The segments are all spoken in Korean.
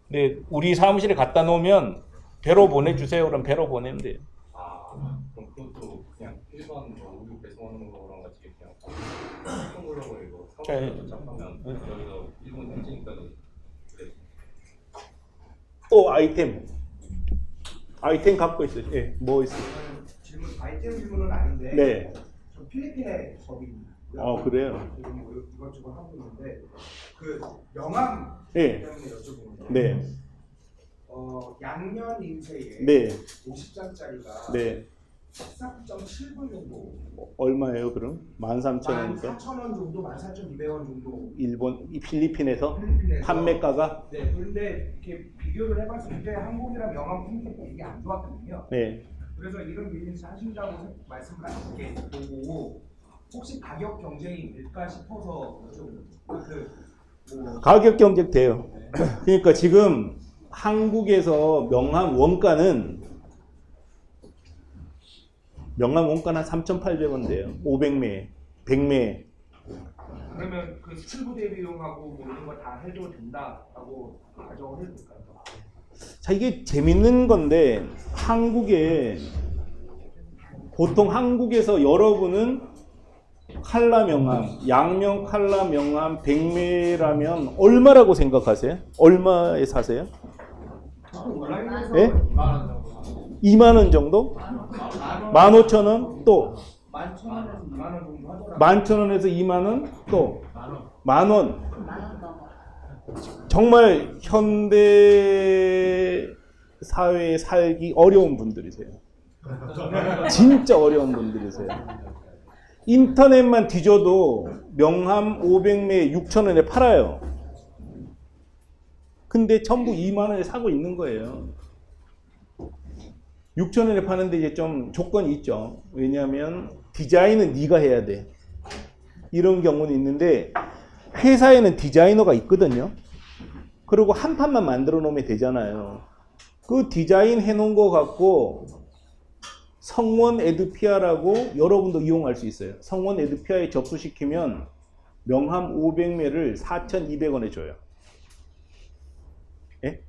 근데 우리 사무실에 갖다 놓으면 배로 보내주세요. 그럼 배로 보내면 돼요. 그럼 그것도 그냥 일반 우유 배송하는 거랑 같이 그냥 어떤 걸로 이거 사무실에서 착하면 여기서 일본 현지니까 또 아이템 갖고 있어요. 예, 뭐 있어요? 질문 아이템 질문은 아닌데 네. 저 필리핀에 법인 그래요? 지금 뭐 이것저것 하고 있는데 그 명함 네. 때문에 여쭤보는 네. 양면 인쇄에 네. 50장짜리가 네. 13.7불 정도 얼마예요, 그럼? 13,000원이니까? 14,000원 정도, 14,200원 정도 필리핀에서 필리핀에서 판매가가? 네, 그런데 이렇게 비교를 해봤을 때 한국이랑 명함 품질이 되게 안 좋았거든요. 네. 그래서 이런 비즈니스 하신다고 말씀을 이렇게 보고 혹시 가격 경쟁이 될까 싶어서 가격 경쟁 돼요. 그러니까 지금 한국에서 명함 원가는 한 3,800원 돼요. 500매, 100매. 그러면 그 수출부 대비용하고 뭐 이런 거 다 해도 된다라고 가정을 해도 될까요? 자, 이게 재밌는 건데 보통 한국에서 여러분은 칼라 명함, 양면 칼라 명함 100매라면 얼마라고 생각하세요? 얼마에 사세요? 온라인에서 예? 2만 원 정도? 15,000원? 또 11,000원에서 2만 원 정도 하더라고요. 11,000원에서 2만 원? 또 만 원. 정말 현대 사회에 살기 어려운 분들이세요. 진짜 어려운 분들이세요. 인터넷만 뒤져도 명함 500매 6,000원에 팔아요. 근데 전부 2만 원에 사고 있는 거예요. 6,000원에 파는데 이제 좀 조건이 있죠. 왜냐하면 디자인은 네가 해야 돼. 이런 경우는 있는데 회사에는 디자이너가 있거든요. 그리고 한 판만 만들어 놓으면 되잖아요. 그 디자인 해놓은 거 갖고 성원 에드피아라고 여러분도 이용할 수 있어요. 성원 에드피아에 접수시키면 명함 500매를 4,200원에 줘요. 예?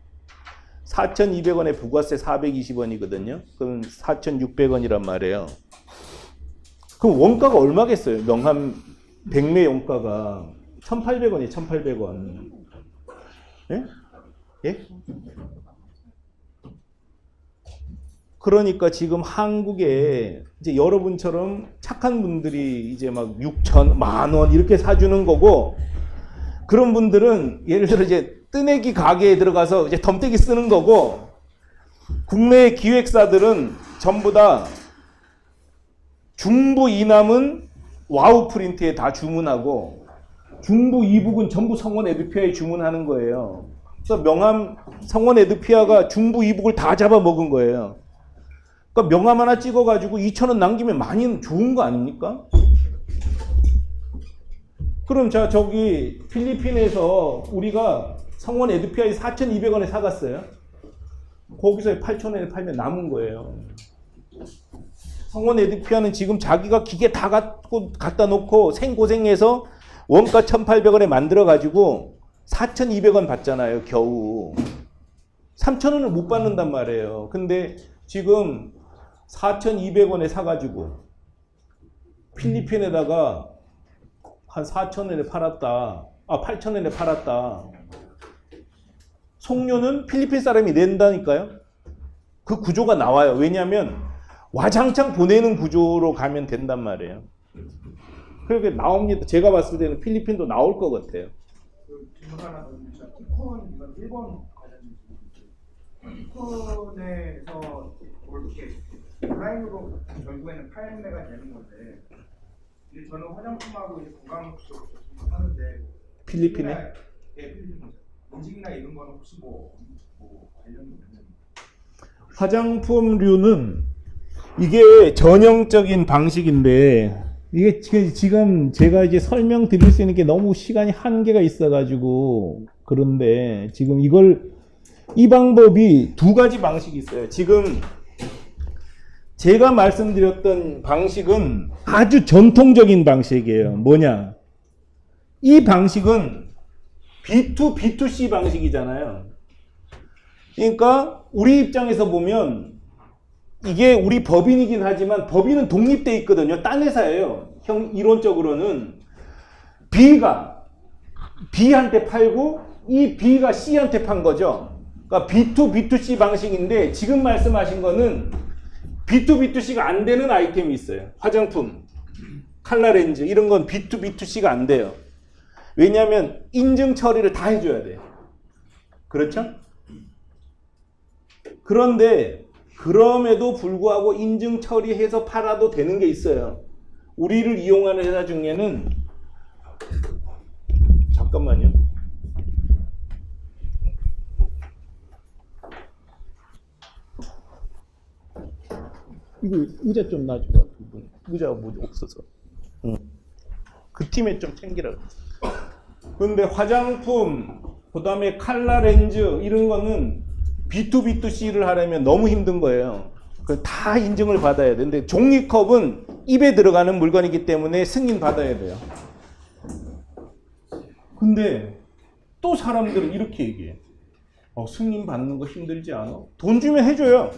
4,200원에 부가세 420원이거든요. 그럼 4,600원이란 말이에요. 그럼 원가가 얼마겠어요? 명함 100매 원가가 1,800원이에요. 1,800원. 예? 예? 그러니까 지금 한국에 이제 여러분처럼 착한 분들이 이제 막 6천, 만 원 이렇게 사주는 거고, 그런 분들은 예를 들어 이제 뜨내기 가게에 들어가서 이제 덤떼기 쓰는 거고, 국내 기획사들은 전부 다 중부 이남은 와우 프린트에 다 주문하고, 중부 이북은 전부 성원 에드피아에 주문하는 거예요. 그래서 명함 성원 에드피아가 중부 이북을 다 잡아먹은 거예요. 그러니까 명함 하나 찍어가지고 2,000원 남기면 많이 좋은 거 아닙니까? 그럼 자, 저기 필리핀에서 우리가 성원 에드피아에 4,200원에 사갔어요. 거기서 8,000원에 팔면 남은 거예요. 성원 에드피아는 지금 자기가 기계 다 갖다 놓고 생고생해서 원가 1,800원에 만들어가지고 4,200원 받잖아요, 겨우. 3,000원을 못 받는단 말이에요. 근데 지금 4,200원에 사가지고 필리핀에다가 한 4,000원에 팔았다. 8,000원에 팔았다. 송료는 필리핀 사람이 낸다니까요. 그 구조가 나와요. 왜냐하면 와장창 보내는 구조로 가면 된단 말이에요. 그렇게 나옵니다. 제가 봤을 때는 필리핀도 나올 것 같아요. 질문 하나 더 드리면 티콘 이건 일본 관련 티콘에서 이렇게 온라인으로 결국에는 판매가 되는 건데 이제 저는 화장품하고 이제 건강 쪽으로 하는데 필리핀에? 예, 필리핀 음식이나 이런 거는 혹시 뭐 관련이 있나요? 화장품류는 이게 전형적인 방식인데 이게 지금 제가 이제 설명드릴 수 있는 게 너무 시간이 한계가 있어가지고 그런데 지금 이 방법이 두 가지 방식이 있어요. 지금 제가 말씀드렸던 방식은 아주 전통적인 방식이에요. 뭐냐? 이 방식은 B2B2C 방식이잖아요. 그러니까 우리 입장에서 보면 이게 우리 법인이긴 하지만 법인은 독립돼 있거든요. 딴 회사예요. 이론적으로는 B가 B한테 팔고 이 B가 C한테 판 거죠. 그러니까 B2, B2C 방식인데 지금 말씀하신 거는 B2, B2C가 안 되는 아이템이 있어요. 화장품, 칼라 렌즈 이런 건 B2, B2C가 안 돼요. 왜냐하면 인증 처리를 다 해줘야 돼요. 그렇죠? 그런데 그럼에도 불구하고 인증 처리해서 팔아도 되는 게 있어요. 우리를 이용하는 회사 중에는 잠깐만요. 이거 의자 좀 놔줘봐. 의자가 뭐 없어서. 그 팀에 좀 챙기라. 근데 화장품, 그 다음에 칼라 렌즈 이런 거는 B2, B2C를 하려면 너무 힘든 거예요. 다 인증을 받아야 돼. 근데 종이컵은 입에 들어가는 물건이기 때문에 승인 받아야 돼요. 근데 또 사람들은 이렇게 얘기해. 승인 받는 거 힘들지 않아? 돈 주면 해줘요.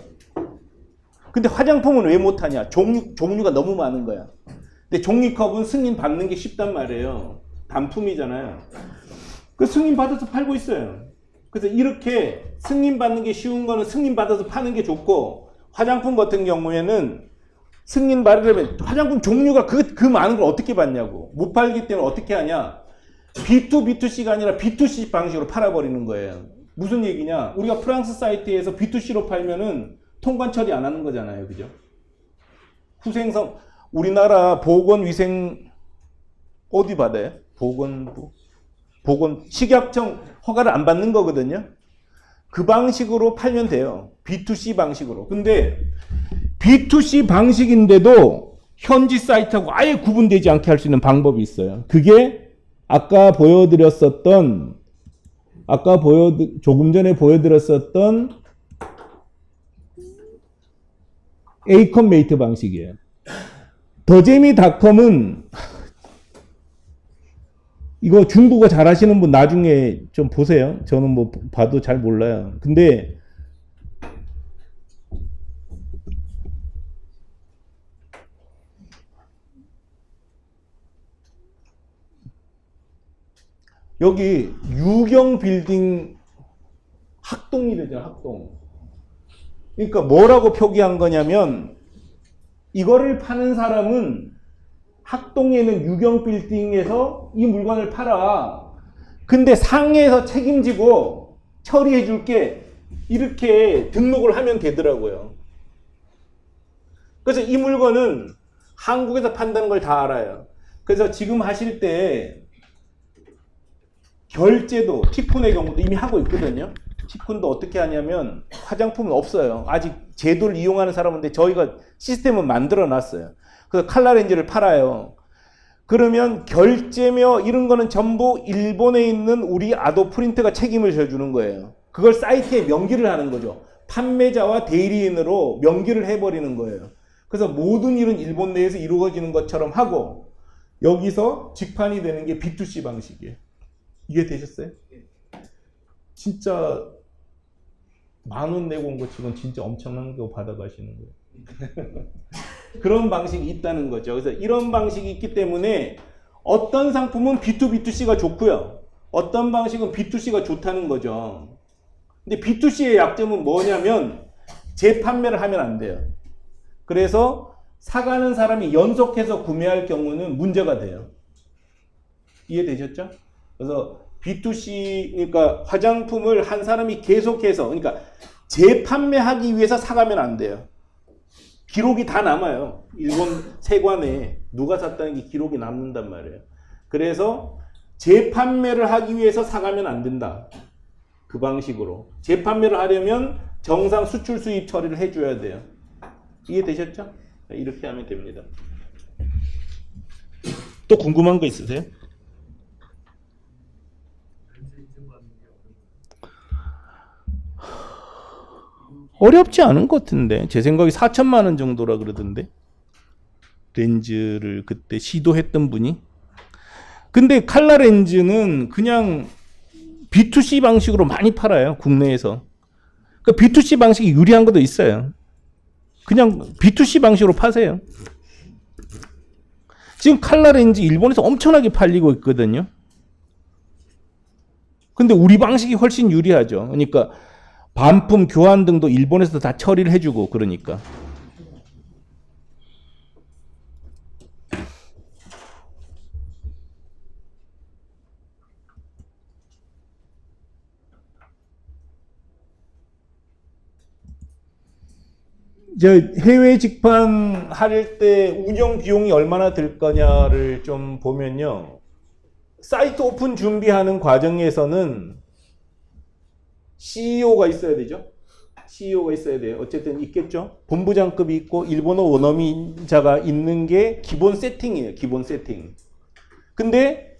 근데 화장품은 왜 못하냐? 종류가 너무 많은 거야. 근데 종이컵은 승인 받는 게 쉽단 말이에요. 단품이잖아요. 그 승인 받아서 팔고 있어요. 그래서 이렇게 승인 받는 게 쉬운 거는 승인 받아서 파는 게 좋고, 화장품 같은 경우에는 승인 받으려면 화장품 종류가 그 많은 걸 어떻게 받냐고. 못 팔기 때문에 어떻게 하냐? B2, B2C가 아니라 B2C 방식으로 팔아버리는 거예요. 무슨 얘기냐? 우리가 프랑스 사이트에서 B2C로 팔면은 통관 처리 안 하는 거잖아요. 그죠? 후생성, 우리나라 보건위생 어디 받아요? 식약청 허가를 안 받는 거거든요. 그 방식으로 팔면 돼요. B2C 방식으로. 근데 B2C 방식인데도 현지 사이트하고 아예 구분되지 않게 할 수 있는 방법이 있어요. 그게 조금 전에 보여드렸었던 에이컨메이트 방식이에요. 더재미닷컴은 이거 중국어 잘하시는 분 나중에 좀 보세요. 저는 뭐 봐도 잘 몰라요. 근데 여기 유경 빌딩 학동이 되죠. 학동. 그러니까 뭐라고 표기한 거냐면 이거를 파는 사람은 학동에 있는 유경 빌딩에서 이 물건을 팔아. 근데 상해에서 책임지고 처리해 줄게. 이렇게 등록을 하면 되더라고요. 그래서 이 물건은 한국에서 판다는 걸 다 알아요. 그래서 지금 하실 때 결제도 티쿤의 경우도 이미 하고 있거든요. 티쿤도 어떻게 하냐면 화장품은 없어요. 아직 제도를 이용하는 사람인데 저희가 시스템을 만들어 놨어요. 그래서 칼라 렌즈를 팔아요. 그러면 결제며 이런 거는 전부 일본에 있는 우리 아도 프린트가 책임을 져주는 거예요. 그걸 사이트에 명기를 하는 거죠. 판매자와 대리인으로 명기를 해버리는 거예요. 그래서 모든 일은 일본 내에서 이루어지는 것처럼 하고 여기서 직판이 되는 게 B2C 방식이에요. 이해되셨어요? 진짜 10,000원 내고 온 거 치곤 진짜 엄청난 거 받아가시는 거예요. 그런 방식이 있다는 거죠. 그래서 이런 방식이 있기 때문에 어떤 상품은 B2, B2C가 좋고요. 어떤 방식은 B2C가 좋다는 거죠. 근데 B2C의 약점은 뭐냐면 재판매를 하면 안 돼요. 그래서 사가는 사람이 연속해서 구매할 경우는 문제가 돼요. 이해되셨죠? 그래서 B2C, 그러니까 화장품을 한 사람이 계속해서, 그러니까 재판매하기 위해서 사가면 안 돼요. 기록이 다 남아요. 일본 세관에 누가 샀다는 게 기록이 남는단 말이에요. 그래서 재판매를 하기 위해서 사가면 안 된다. 그 방식으로. 재판매를 하려면 정상 수출 수입 처리를 해줘야 돼요. 이해되셨죠? 이렇게 하면 됩니다. 또 궁금한 거 있으세요? 어렵지 않은 것 같은데 제 생각에 4천만 원 정도라 그러던데 렌즈를 그때 시도했던 분이. 근데 칼라 렌즈는 그냥 B2C 방식으로 많이 팔아요. 국내에서. 그 B2C 방식이 유리한 것도 있어요. 그냥 B2C 방식으로 파세요. 지금 칼라렌즈 일본에서 엄청나게 팔리고 있거든요. 근데 우리 방식이 훨씬 유리하죠. 그러니까 반품 교환 등도 일본에서 다 처리를 해주고 그러니까. 해외 직판 할 때 운영 비용이 얼마나 들 거냐를 좀 보면요. 사이트 오픈 준비하는 과정에서는 CEO가 있어야 되죠. CEO가 있어야 돼요. 어쨌든 있겠죠. 본부장급이 있고 일본어 원어민자가 있는 게 기본 세팅이에요. 기본 세팅. 근데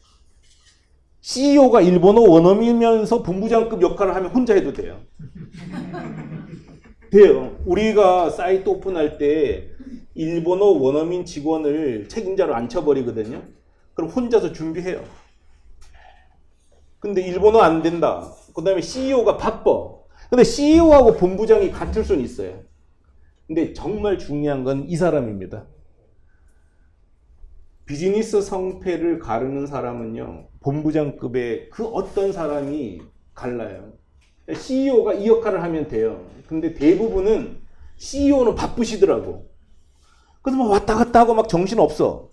CEO가 일본어 원어민이면서 본부장급 역할을 하면 혼자 해도 돼요. 돼요. 우리가 사이트 오픈할 때 일본어 원어민 직원을 책임자로 앉혀버리거든요. 그럼 혼자서 준비해요. 근데 일본어 안 된다. 그 다음에 CEO가 바빠. 근데 CEO하고 본부장이 같을 수는 있어요. 근데 정말 중요한 건 이 사람입니다. 비즈니스 성패를 가르는 사람은요, 본부장급의 그 어떤 사람이 갈라요. CEO가 이 역할을 하면 돼요. 근데 대부분은 CEO는 바쁘시더라고. 그래서 막 왔다 갔다 하고 막 정신 없어.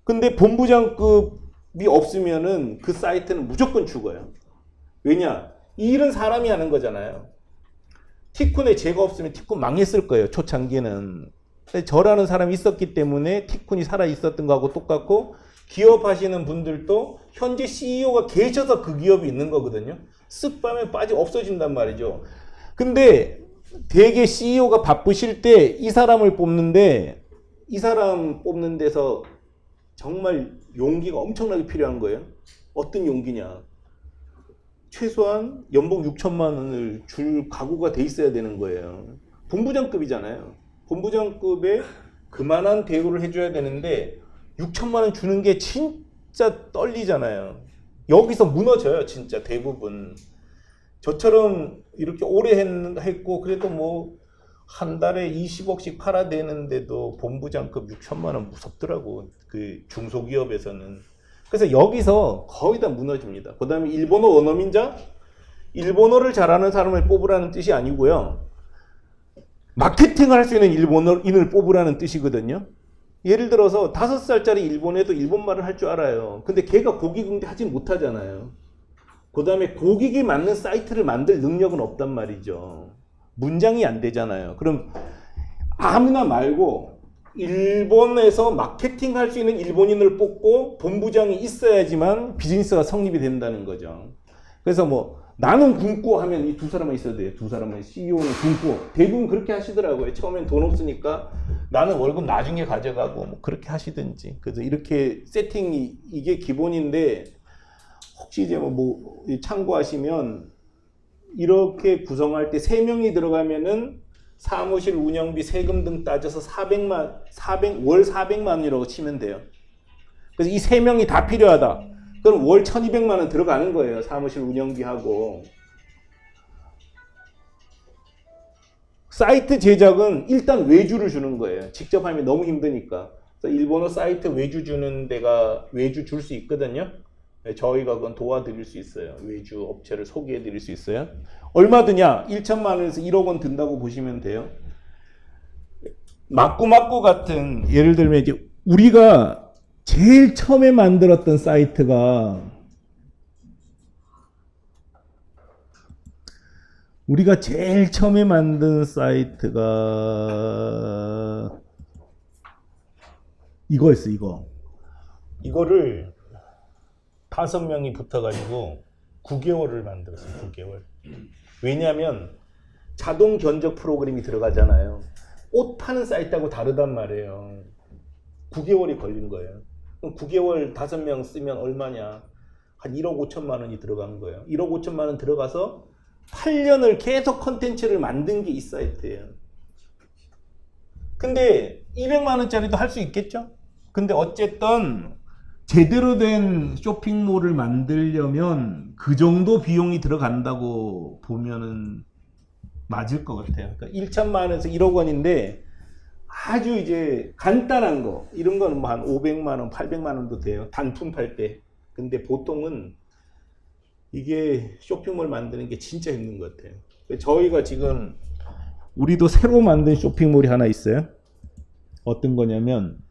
근데 본부장급이 없으면은 그 사이트는 무조건 죽어요. 왜냐? 이 일은 사람이 하는 거잖아요. 티쿤에 제가 없으면 티쿤 망했을 거예요. 초창기는. 저라는 사람이 있었기 때문에 티쿤이 살아 있었던 거하고 똑같고, 기업 하시는 분들도 현재 CEO가 계셔서 그 기업이 있는 거거든요. 쓱 빠면 없어진단 말이죠. 근데 되게 CEO가 바쁘실 때 이 사람을 뽑는데, 이 사람 뽑는 데서 정말 용기가 엄청나게 필요한 거예요. 어떤 용기냐? 최소한 연봉 6천만 원을 줄 각오가 돼 있어야 되는 거예요. 본부장급이잖아요. 본부장급에 그만한 대우를 해줘야 되는데 6천만 원 주는 게 진짜 떨리잖아요. 여기서 무너져요, 진짜 대부분. 저처럼 이렇게 오래 했고 그래도 뭐 한 달에 20억씩 팔아대는데도 본부장급 6천만 원 무섭더라고. 그 중소기업에서는. 그래서 여기서 거의 다 무너집니다. 그 다음에 일본어 원어민자? 일본어를 잘하는 사람을 뽑으라는 뜻이 아니고요. 마케팅을 할 수 있는 일본어인을 뽑으라는 뜻이거든요. 예를 들어서 5살짜리 일본에도 일본말을 할 줄 알아요. 근데 걔가 고객응대 하지 못하잖아요. 그 다음에 고객이 맞는 사이트를 만들 능력은 없단 말이죠. 문장이 안 되잖아요. 그럼 아무나 말고 일본에서 마케팅 할 수 있는 일본인을 뽑고 본부장이 있어야지만 비즈니스가 성립이 된다는 거죠. 그래서 뭐 나는 굶고 하면 이 두 사람만 있어야 돼요. 두 사람은 CEO는 굶고. 대부분 그렇게 하시더라고요. 처음엔 돈 없으니까 나는 월급 나중에 가져가고 뭐 그렇게 하시든지. 그래서 이렇게 세팅이 이게 기본인데, 혹시 이제 뭐 참고하시면 이렇게 구성할 때 3명이 들어가면은 사무실 운영비 세금 등 따져서 월 400만 원이라고 치면 돼요. 그래서 이 3명이 다 필요하다. 그럼 월 1200만 원 들어가는 거예요. 사무실 운영비하고. 사이트 제작은 일단 외주를 주는 거예요. 직접 하면 너무 힘드니까. 그래서 일본어 사이트 외주 주는 데가 외주 줄 수 있거든요. 저희가 그건 도와드릴 수 있어요. 외주 업체를 소개해 드릴 수 있어요. 얼마 드냐? 1천만 원에서 1억 원 든다고 보시면 돼요. 마꾸마꾸 같은, 예를 들면 이제 우리가 제일 처음에 만들었던 사이트가 이거였어, 이거. 이거를 5명이 붙어가지고 9개월을 만들었어요. 9개월. 왜냐하면 자동 견적 프로그램이 들어가잖아요. 옷 파는 사이트하고 다르단 말이에요. 9개월이 걸린 거예요. 그럼 9개월 5명 쓰면 얼마냐? 한 1억 5천만 원이 들어간 거예요. 1억 5천만 원 들어가서 8년을 계속 컨텐츠를 만든 게 이 사이트예요. 근데 200만 원짜리도 할 수 있겠죠? 근데 어쨌든 제대로 된 쇼핑몰을 만들려면 그 정도 비용이 들어간다고 보면은 맞을 것 같아요. 그러니까 1천만 원에서 1억 원인데 아주 이제 간단한 거 이런 거는 뭐 한 500만 원, 800만 원도 돼요. 단품 팔 때. 근데 보통은 이게 쇼핑몰 만드는 게 진짜 힘든 것 같아요. 저희가 지금 우리도 새로 만든 쇼핑몰이 하나 있어요. 어떤 거냐면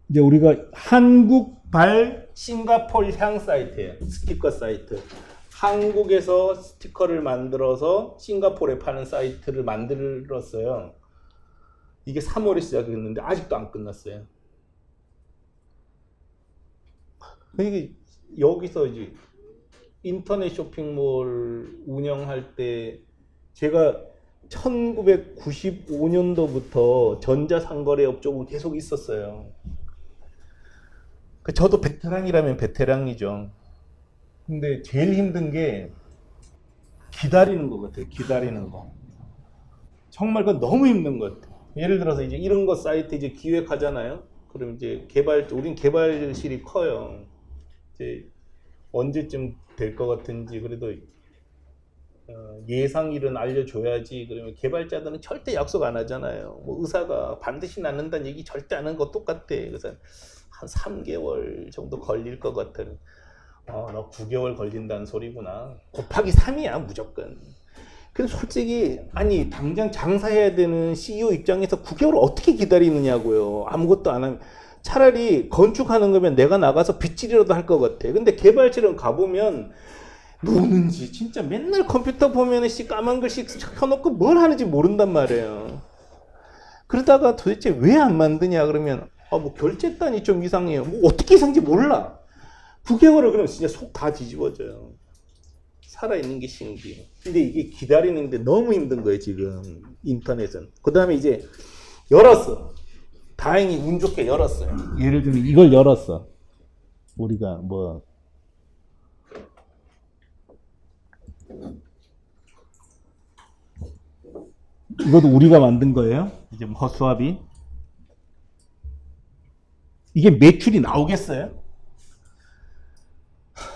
이제 우리가 한국발 싱가포르 향 사이트예요. 스티커 사이트. 한국에서 스티커를 만들어서 싱가포르에 파는 사이트를 만들었어요. 이게 3월에 시작했는데 아직도 안 끝났어요. 이게 여기서 이제 인터넷 쇼핑몰 운영할 때 제가 1995년도부터 전자상거래 업종은 계속 있었어요. 저도 베테랑이라면 베테랑이죠. 근데 제일 힘든 게 기다리는 것 같아요. 기다리는 거. 정말 그건 너무 힘든 것 같아요. 예를 들어서 이제 이런 거 사이트 이제 기획하잖아요. 그럼 이제 우린 개발실이 커요. 이제 언제쯤 될 것 같은지 그래도 예상일은 알려줘야지. 그러면 개발자들은 절대 약속 안 하잖아요. 뭐 의사가 반드시 낫는다는 얘기 절대 안 하는 거 똑같아. 그래서 한 3개월 정도 걸릴 것 같아. 너 9개월 걸린다는 소리구나. 곱하기 3이야 무조건. 근데 솔직히 아니 당장 장사해야 되는 CEO 입장에서 9개월을 어떻게 기다리느냐고요. 아무것도 안 하면. 차라리 건축하는 거면 내가 나가서 빗질이라도 할 것 같아. 근데 개발실은 가보면 노는지 진짜 맨날 컴퓨터 보면은 까만 글씨 켜놓고 뭘 하는지 모른단 말이에요. 그러다가 도대체 왜 안 만드냐 그러면 뭐 결제단이 좀 이상해요. 뭐 어떻게 이상한지 몰라. 9개월을 그러면 진짜 속 다 뒤집어져요. 살아있는 게 신기해. 근데 이게 기다리는데 너무 힘든 거예요 지금 인터넷은. 그 다음에 이제 열었어. 다행히 운 좋게 열었어요. 예를 들면 이걸 열었어. 우리가 뭐 이것도 우리가 만든 거예요. 이제 허수아비. 이게 매출이 나오겠어요?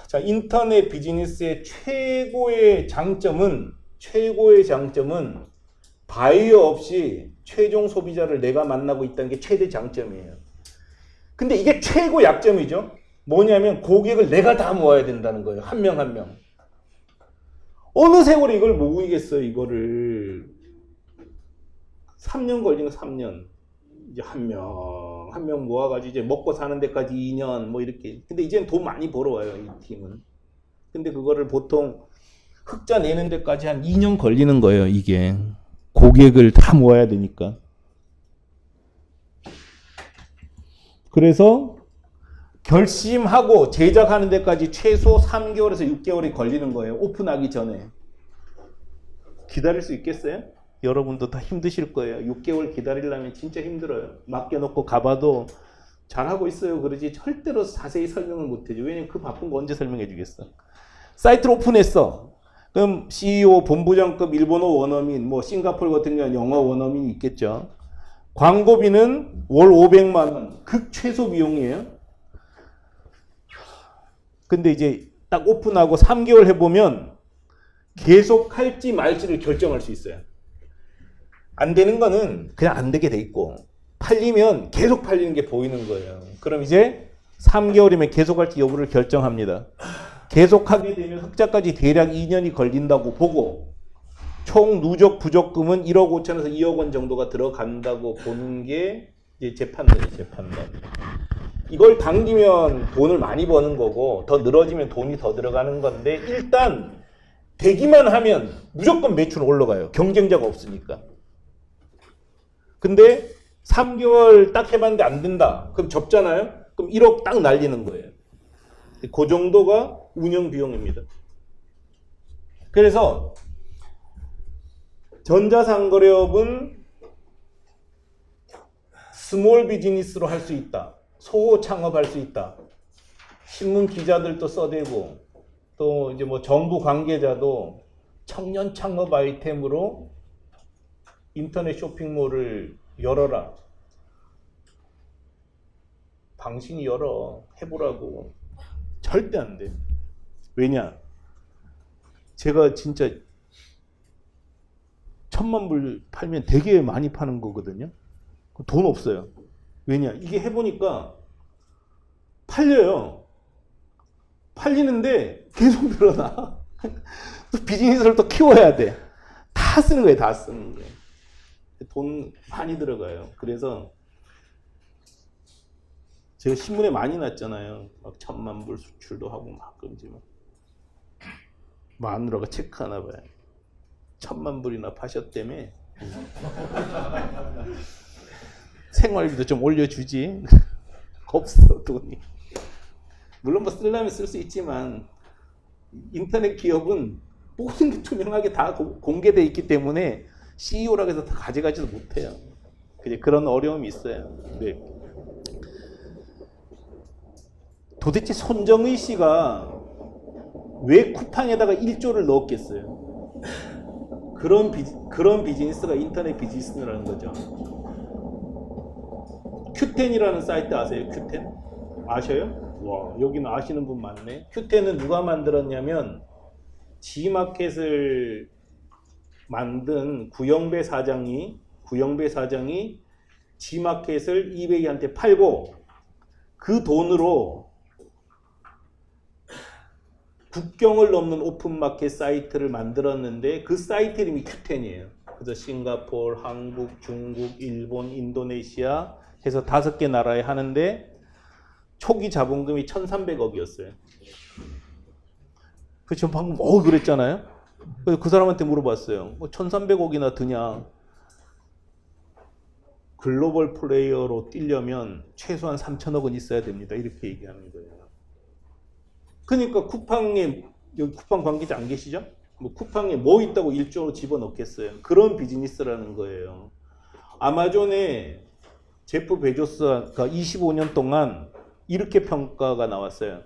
자, 인터넷 비즈니스의 최고의 장점은 바이어 없이 최종 소비자를 내가 만나고 있다는 게 최대 장점이에요. 근데 이게 최고 약점이죠. 뭐냐면 고객을 내가 다 모아야 된다는 거예요. 한 명 한 명. 어느 세월에 이걸 모으겠어요, 이거를. 3년 걸린 거 3년. 이제 한 명 모아가지고 이제 먹고 사는 데까지 2년 뭐 이렇게. 근데 이제는 돈 많이 벌어와요, 이 팀은. 근데 그거를 보통 흑자 내는 데까지 한 2년 걸리는 거예요, 이게. 고객을 다 모아야 되니까. 그래서 결심하고 제작하는 데까지 최소 3개월에서 6개월이 걸리는 거예요. 오픈하기 전에. 기다릴 수 있겠어요? 여러분도 다 힘드실 거예요. 6개월 기다리려면 진짜 힘들어요. 맡겨놓고 가봐도 잘하고 있어요. 그러지 절대로 자세히 설명을 못해줘. 왜냐면 그 바쁜 거 언제 설명해 주겠어. 사이트를 오픈했어. 그럼 CEO, 본부장급 일본어 원어민, 뭐 싱가포르 같은 경우는 영어 원어민이 있겠죠. 광고비는 월 500만 원. 극최소 비용이에요. 근데 이제 딱 오픈하고 3개월 해보면 계속 할지 말지를 결정할 수 있어요. 안 되는 거는 그냥 안 되게 돼 있고 팔리면 계속 팔리는 게 보이는 거예요. 그럼 이제 3개월이면 계속할지 여부를 결정합니다. 계속하게 되면 흑자까지 대략 2년이 걸린다고 보고 총 누적 부적금은 1억 5천에서 2억 원 정도가 들어간다고 보는 게 이제 제 판단이에요. 제 판단. 이걸 당기면 돈을 많이 버는 거고 더 늘어지면 돈이 더 들어가는 건데 일단 되기만 하면 무조건 매출 올라가요. 경쟁자가 없으니까. 근데 3개월 딱 해봤는데 안 된다. 그럼 접잖아요? 그럼 1억 딱 날리는 거예요. 그 정도가 운영 비용입니다. 그래서 전자상거래업은 스몰 비즈니스로 할 수 있다. 소호 창업할 수 있다. 신문 기자들도 써대고 또 이제 뭐 정부 관계자도 청년 창업 아이템으로 인터넷 쇼핑몰을 열어라. 당신이 열어. 해보라고. 절대 안 돼. 왜냐? 제가 진짜 1,000만 불 팔면 되게 많이 파는 거거든요. 돈 없어요. 왜냐? 이게 해보니까 팔려요. 팔리는데 계속 늘어나. 또 비즈니스를 또 키워야 돼. 다 쓰는 거예요. 다 쓰는 거예요. 돈 많이 들어가요. 그래서 제가 신문에 많이 났잖아요. 막 1,000만 불 수출도 하고 막 그런지 막. 마누라가 체크하나 봐요. 1,000만 불이나 파셨다며. 생활비도 좀 올려주지. 없어 돈이. 물론 뭐 쓰려면 쓸 수 있지만 인터넷 기업은 모든 게 투명하게 다 공개되어 있기 때문에 CEO라고 해서 다 가져가지도 못해요. 그런 어려움이 있어요. 네. 도대체 손정의 씨가 왜 쿠팡에다가 1조를 넣었겠어요? 그런 비즈니스가 인터넷 비즈니스라는 거죠. 큐텐이라는 사이트 아세요? 큐텐? 아셔요? 와, 여기는 아시는 분 많네. 큐텐은 누가 만들었냐면 G마켓을 만든 구영배 사장이 G마켓을 이베이한테 팔고 그 돈으로 국경을 넘는 오픈마켓 사이트를 만들었는데 그 사이트 이름이 큐텐이에요. 그래서 싱가포르, 한국, 중국, 일본, 인도네시아 해서 5개 나라에 하는데 초기 자본금이 1,300억이었어요. 그래서 방금 그랬잖아요. 그래서 그 사람한테 물어봤어요. 1,300억이나 드냐? 글로벌 플레이어로 뛰려면 최소한 3,000억은 있어야 됩니다. 이렇게 얘기하는 거예요. 그러니까 쿠팡에, 여기 쿠팡 관계자 안 계시죠? 뭐 쿠팡에 뭐 있다고 1조로 집어넣겠어요. 그런 비즈니스라는 거예요. 아마존에 제프 베조스가 25년 동안 이렇게 평가가 나왔어요.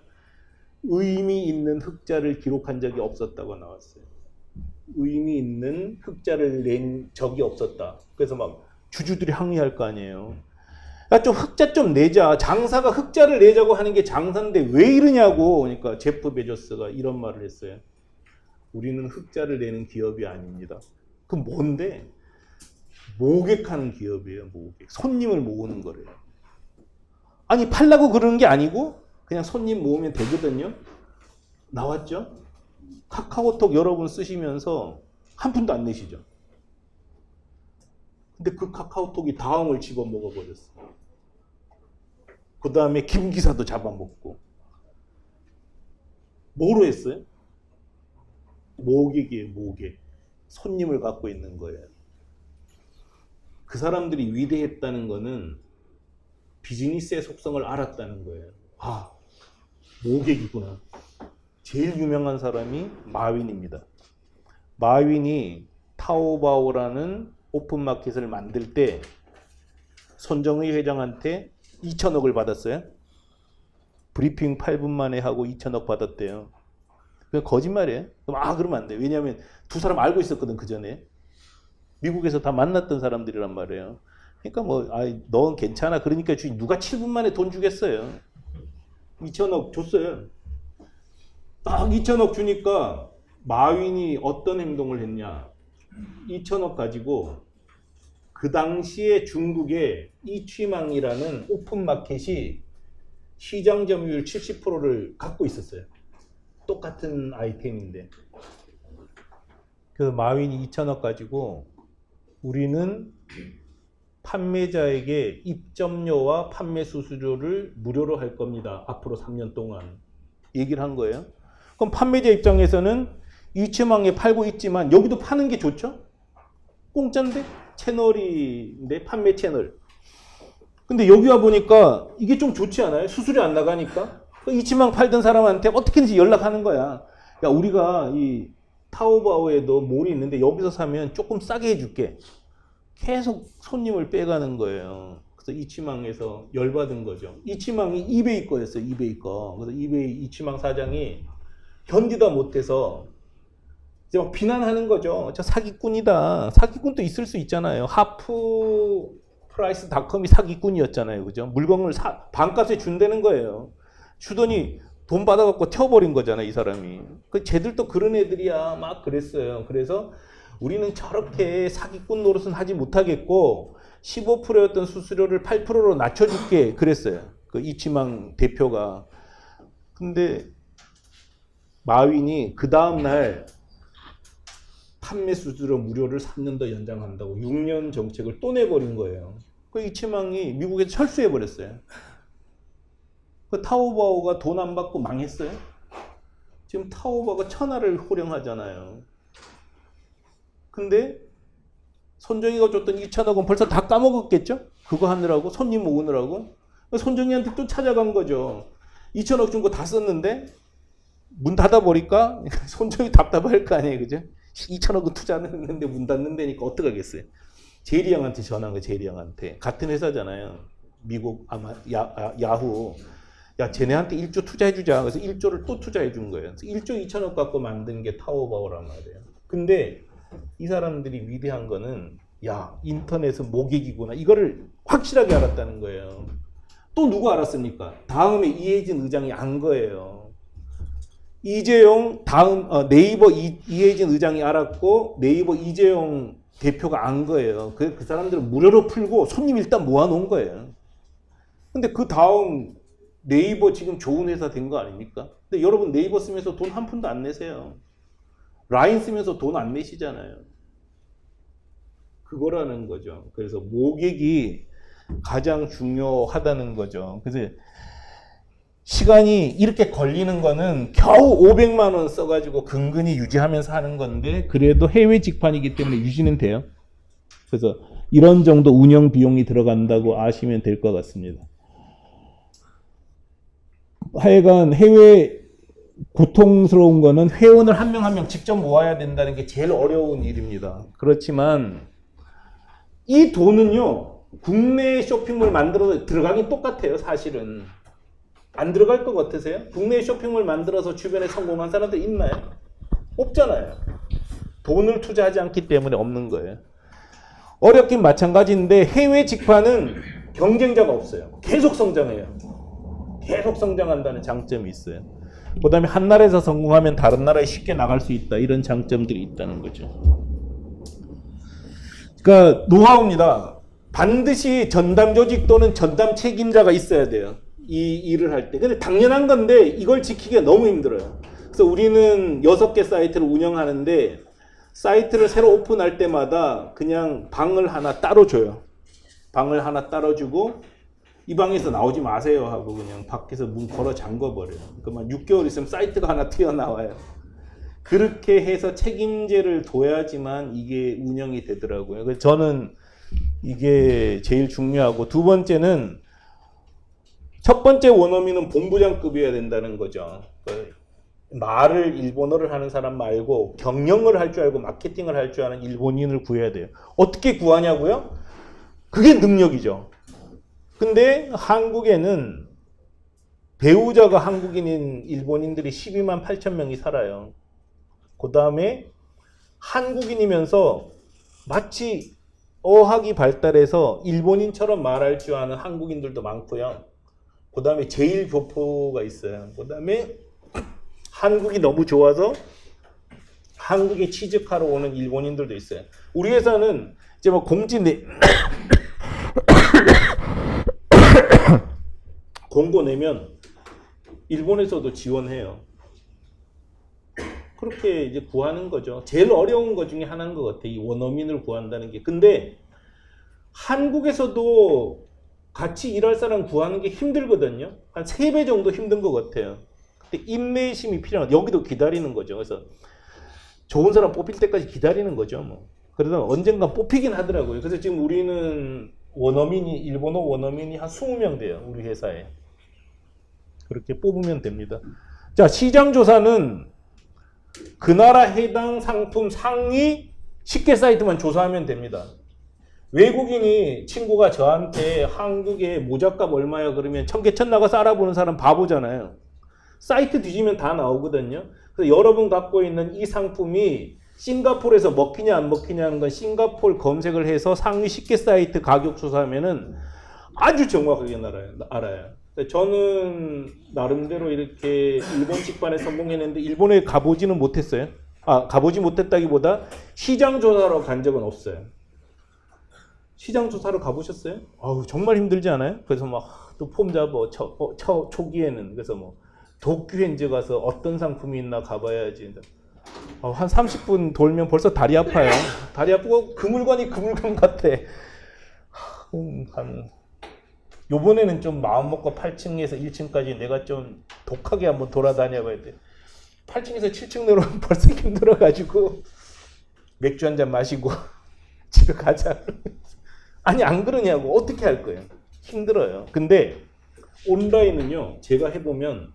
의미 있는 흑자를 기록한 적이 없었다고 나왔어요. 의미 있는 흑자를 낸 적이 없었다. 그래서 막 주주들이 항의할 거 아니에요. 야, 좀 흑자 좀 내자. 장사가 흑자를 내자고 하는 게 장사인데 왜 이러냐고. 그러니까 제프 베조스가 이런 말을 했어요. 우리는 흑자를 내는 기업이 아닙니다. 그럼 뭔데? 모객하는 기업이에요. 모객. 손님을 모으는 거래요. 아니 팔라고 그러는 게 아니고 그냥 손님 모으면 되거든요. 나왔죠? 카카오톡 여러분 쓰시면서 한 푼도 안 내시죠. 근데 그 카카오톡이 다음을 집어먹어 버렸어요. 그 다음에 김기사도 잡아먹고. 뭐로 했어요? 모객이에요. 모객. 손님을 갖고 있는 거예요. 그 사람들이 위대했다는 거는 비즈니스의 속성을 알았다는 거예요. 아, 모객이구나. 제일 유명한 사람이 마윈입니다. 마윈이 타오바오라는 오픈마켓을 만들 때 손정의 회장한테 2천억을 받았어요. 브리핑 8분 만에 하고 2천억 받았대요. 그건 거짓말이에요. 그러면 안 돼. 왜냐하면 두 사람 알고 있었거든, 그 전에. 미국에서 다 만났던 사람들이란 말이에요. 그러니까 넌 괜찮아. 그러니까 누가 7분 만에 돈 주겠어요. 2천억 줬어요. 딱 2천억 주니까 마윈이 어떤 행동을 했냐. 2천억 가지고 그 당시에 중국에 이취망이라는 오픈마켓이 시장 점유율 70%를 갖고 있었어요. 똑같은 아이템인데. 그래서 마윈이 2천억 가지고 우리는 판매자에게 입점료와 판매 수수료를 무료로 할 겁니다. 앞으로 3년 동안. 얘기를 한 거예요. 그럼 판매자 입장에서는 이취망에 팔고 있지만 여기도 파는 게 좋죠? 공짜인데? 채널인데 판매 채널. 근데 여기 와 보니까 이게 좀 좋지 않아요? 수수료 안 나가니까? 이취망 팔던 사람한테 어떻게든지 연락하는 거야. 야, 우리가 이 타오바오에도 몰이 있는데 여기서 사면 조금 싸게 해줄게. 계속 손님을 빼가는 거예요. 그래서 이취망에서 열받은 거죠. 이취망이 이베이 거였어요. 이베이 거. 그래서 이베이 이취망 사장이 견디다 못해서 이제 막 비난하는 거죠. 저 사기꾼이다. 사기꾼도 있을 수 있잖아요. 하프프라이스닷컴이 사기꾼이었잖아요. 그죠? 물건을 반값에 준다는 거예요. 주더니 돈 받아갖고 태워버린 거잖아, 이 사람이. 그 쟤들도 그런 애들이야. 막 그랬어요. 그래서 우리는 저렇게 사기꾼 노릇은 하지 못하겠고 15%였던 수수료를 8%로 낮춰줄게 그랬어요. 그 이치망 대표가. 근데 마윈이 그 다음날 판매 수수료 무료를 3년 더 연장한다고 6년 정책을 또 내버린 거예요. 그 이치망이 미국에서 철수해버렸어요. 그 타오바오가 돈 안 받고 망했어요. 지금 타오바오가 천하를 호령하잖아요. 근데 손정희가 줬던 2천억 원 벌써 다 까먹었겠죠? 그거 하느라고 손님 모으느라고 손정희한테 또 찾아간 거죠. 2천억 준 거 다 썼는데 문 닫아버릴까? 손정희 답답할 거 아니에요, 그죠? 2천억은 투자는 했는데 문 닫는다니까 어떡하겠어요? 제일이 형한테 전화한 거예요. 제일이 형한테. 같은 회사잖아요. 미국 아마 야후. 야, 쟤네한테 1조 투자해주자. 그래서 1조를 또 투자해준 거예요. 그래서 1조 2천억 갖고 만든 게 타오바오란 말이에요. 근데 이 사람들이 위대한 거는 야, 인터넷은 모객이구나. 이거를 확실하게 알았다는 거예요. 또 누가 알았습니까? 다음에 이해진 의장이 안 거예요. 이재용 다음 네이버 이해진 의장이 알았고 네이버 이재용 대표가 안 거예요. 그 사람들은 무료로 풀고 손님 일단 모아놓은 거예요. 근데 그 다음 네이버 지금 좋은 회사 된 거 아닙니까? 근데 여러분 네이버 쓰면서 돈 한 푼도 안 내세요. 라인 쓰면서 돈 안 내시잖아요. 그거라는 거죠. 그래서 모객이 가장 중요하다는 거죠. 그래서 시간이 이렇게 걸리는 거는 겨우 500만 원 써가지고 근근히 유지하면서 하는 건데 그래도 해외 직판이기 때문에 유지는 돼요. 그래서 이런 정도 운영 비용이 들어간다고 아시면 될 것 같습니다. 하여간 해외 고통스러운 거는 회원을 한 명 한 명 직접 모아야 된다는 게 제일 어려운 일입니다. 그렇지만 이 돈은요 국내 쇼핑몰 만들어서 들어가긴 똑같아요. 사실은 안 들어갈 것 같으세요? 국내 쇼핑몰 만들어서 주변에 성공한 사람들 있나요? 없잖아요. 돈을 투자하지 않기 때문에 없는 거예요. 어렵긴 마찬가지인데 해외 직판은 경쟁자가 없어요. 계속 성장해요. 계속 성장한다는 장점이 있어요. 그 다음에 한 나라에서 성공하면 다른 나라에 쉽게 나갈 수 있다. 이런 장점들이 있다는 거죠. 그러니까 노하우입니다. 반드시 전담 조직 또는 전담 책임자가 있어야 돼요. 이 일을 할 때. 근데 당연한 건데 이걸 지키기가 너무 힘들어요. 그래서 우리는 6개 사이트를 운영하는데 사이트를 새로 오픈할 때마다 그냥 방을 하나 따로 줘요. 방을 하나 따로 주고 이 방에서 나오지 마세요 하고 그냥 밖에서 문 걸어 잠궈버려요. 그러면 6개월 있으면 사이트가 하나 튀어나와요. 그렇게 해서 책임제를 둬야지만 이게 운영이 되더라고요. 그래서 저는 이게 제일 중요하고 두 번째는 첫 번째 원어민은 본부장급이어야 된다는 거죠. 말을 일본어를 하는 사람 말고 경영을 할 줄 알고 마케팅을 할 줄 아는 일본인을 구해야 돼요. 어떻게 구하냐고요? 그게 능력이죠. 근데 한국에는 배우자가 한국인인 일본인들이 12만 8천 명이 살아요. 그 다음에 한국인이면서 마치 어학이 발달해서 일본인처럼 말할 줄 아는 한국인들도 많고요. 그 다음에 제1교포가 있어요. 그 다음에 한국이 너무 좋아서 한국에 취직하러 오는 일본인들도 있어요. 우리 회사는 이제 뭐 공고 내면 일본에서도 지원해요. 그렇게 이제 구하는 거죠. 제일 어려운 것 중에 하나인 것 같아요. 이 원어민을 구한다는 게. 근데 한국에서도 같이 일할 사람 구하는 게 힘들거든요. 한 3배 정도 힘든 것 같아요. 근데 인내심이 필요한, 여기도 기다리는 거죠. 그래서 좋은 사람 뽑힐 때까지 기다리는 거죠. 뭐. 그러다 언젠가 뽑히긴 하더라고요. 그래서 지금 우리는 원어민이, 일본어 원어민이 한 20명 돼요. 우리 회사에. 그렇게 뽑으면 됩니다. 자, 시장조사는 그 나라 해당 상품 상위 10개 사이트만 조사하면 됩니다. 외국인이 친구가 저한테 한국의 모자값 얼마야 그러면 청계천 나가서 알아보는 사람 바보잖아요. 사이트 뒤지면 다 나오거든요. 그래서 여러분 갖고 있는 이 상품이 싱가포르에서 먹히냐 안 먹히냐는 건 싱가포르 검색을 해서 상위 10개 사이트 가격 조사하면은 아주 정확하게 알아요. 저는 나름대로 이렇게 일본 직반에 성공했는데 일본에 가보지는 못했어요. 가보지 못했다기보다 시장 조사로 간 적은 없어요. 시장 조사로 가보셨어요? 정말 힘들지 않아요? 그래서 막 또 폼 잡아 초기에는 그래서 뭐 도쿄현지 가서 어떤 상품이 있나 가봐야지. 한 30분 돌면 벌써 다리 아파요. 다리 아프고 그 물건이 그 물건 같아. 요번에는 좀 마음 먹고 8층에서 1층까지 내가 좀 독하게 한번 돌아다녀 봐야 돼. 8층에서 7층 내려오면 벌써 힘들어가지고 맥주 한잔 마시고 집에 가자. 아니 안 그러냐고. 어떻게 할 거예요? 힘들어요. 근데 온라인은요. 제가 해보면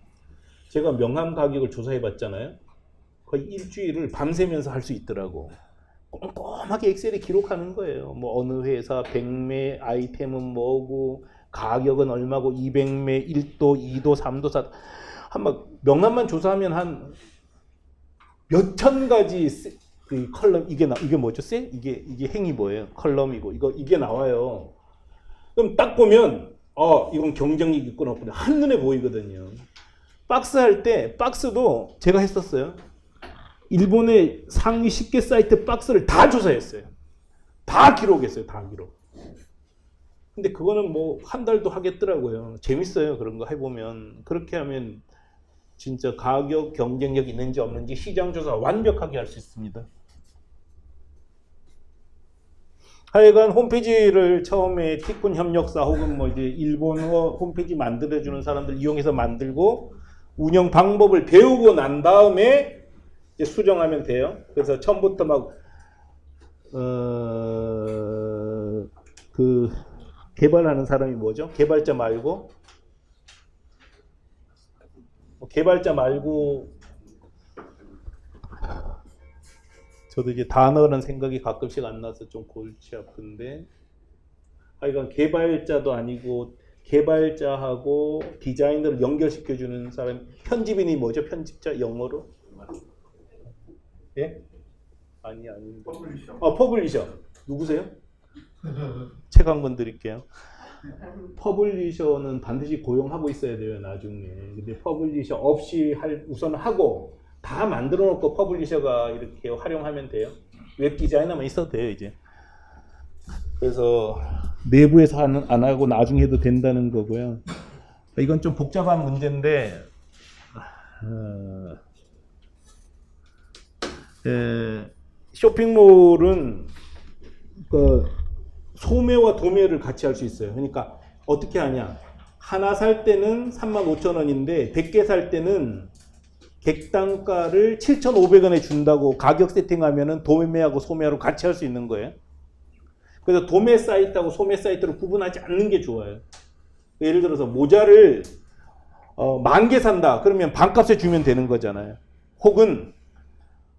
제가 명함 가격을 조사해 봤잖아요. 거의 일주일을 밤새면서 할 수 있더라고. 꼼꼼하게 엑셀에 기록하는 거예요. 뭐 어느 회사 100매 아이템은 뭐고 가격은 얼마고 200매 1도 2도 3도 4도 한번 명함만 조사하면 한 몇천 가지 그 컬럼 이게 뭐죠? 이게 행이 뭐예요? 컬럼이고 이게 나와요. 그럼 딱 보면 이건 경쟁력 있구나 한눈에 보이거든요. 박스 할 때 박스도 제가 했었어요. 일본의 상위 10개 사이트 박스를 다 조사했어요. 다 기록했어요. 다 기록. 근데 그거는 뭐 한 달도 하겠더라고요. 재밌어요. 그런 거 해보면. 그렇게 하면 진짜 가격 경쟁력 있는지 없는지 시장 조사 완벽하게 할 수 있습니다. 하여간 홈페이지를 처음에 티쿤 협력사 혹은 뭐 이제 일본어 홈페이지 만들어주는 사람들 이용해서 만들고 운영 방법을 배우고 난 다음에 이제 수정하면 돼요. 그래서 처음부터 막 그 개발하는 사람이 뭐죠? 개발자 말고 저도 이제 단어라는 생각이 가끔씩 안 나서 좀 골치 아픈데 하여간 개발자도 아니고 개발자하고 디자이너를 연결시켜주는 사람 편집인이 뭐죠? 편집자 영어로? 예? 아닌데. 퍼블리셔. 누구세요? 책 한 권 드릴게요. 퍼블리셔는 반드시 고용하고 있어야 돼요, 나중에. 근데 퍼블리셔 없이 우선 하고 다 만들어 놓고 퍼블리셔가 이렇게 활용하면 돼요. 웹 디자이너만 있어도 돼요, 이제. 그래서 내부에서 안 하고 나중에 해도 된다는 거고요. 이건 좀 복잡한 문제인데 쇼핑몰은 그 소매와 도매를 같이 할 수 있어요. 그러니까 어떻게 하냐? 하나 살 때는 35,000원인데 100개 살 때는 객단가를 7,500원에 준다고 가격 세팅하면은 도매하고 소매하고 같이 할 수 있는 거예요. 그래서 도매 사이트하고 소매 사이트를 구분하지 않는 게 좋아요. 예를 들어서 모자를 10,000개 산다. 그러면 반값에 주면 되는 거잖아요. 혹은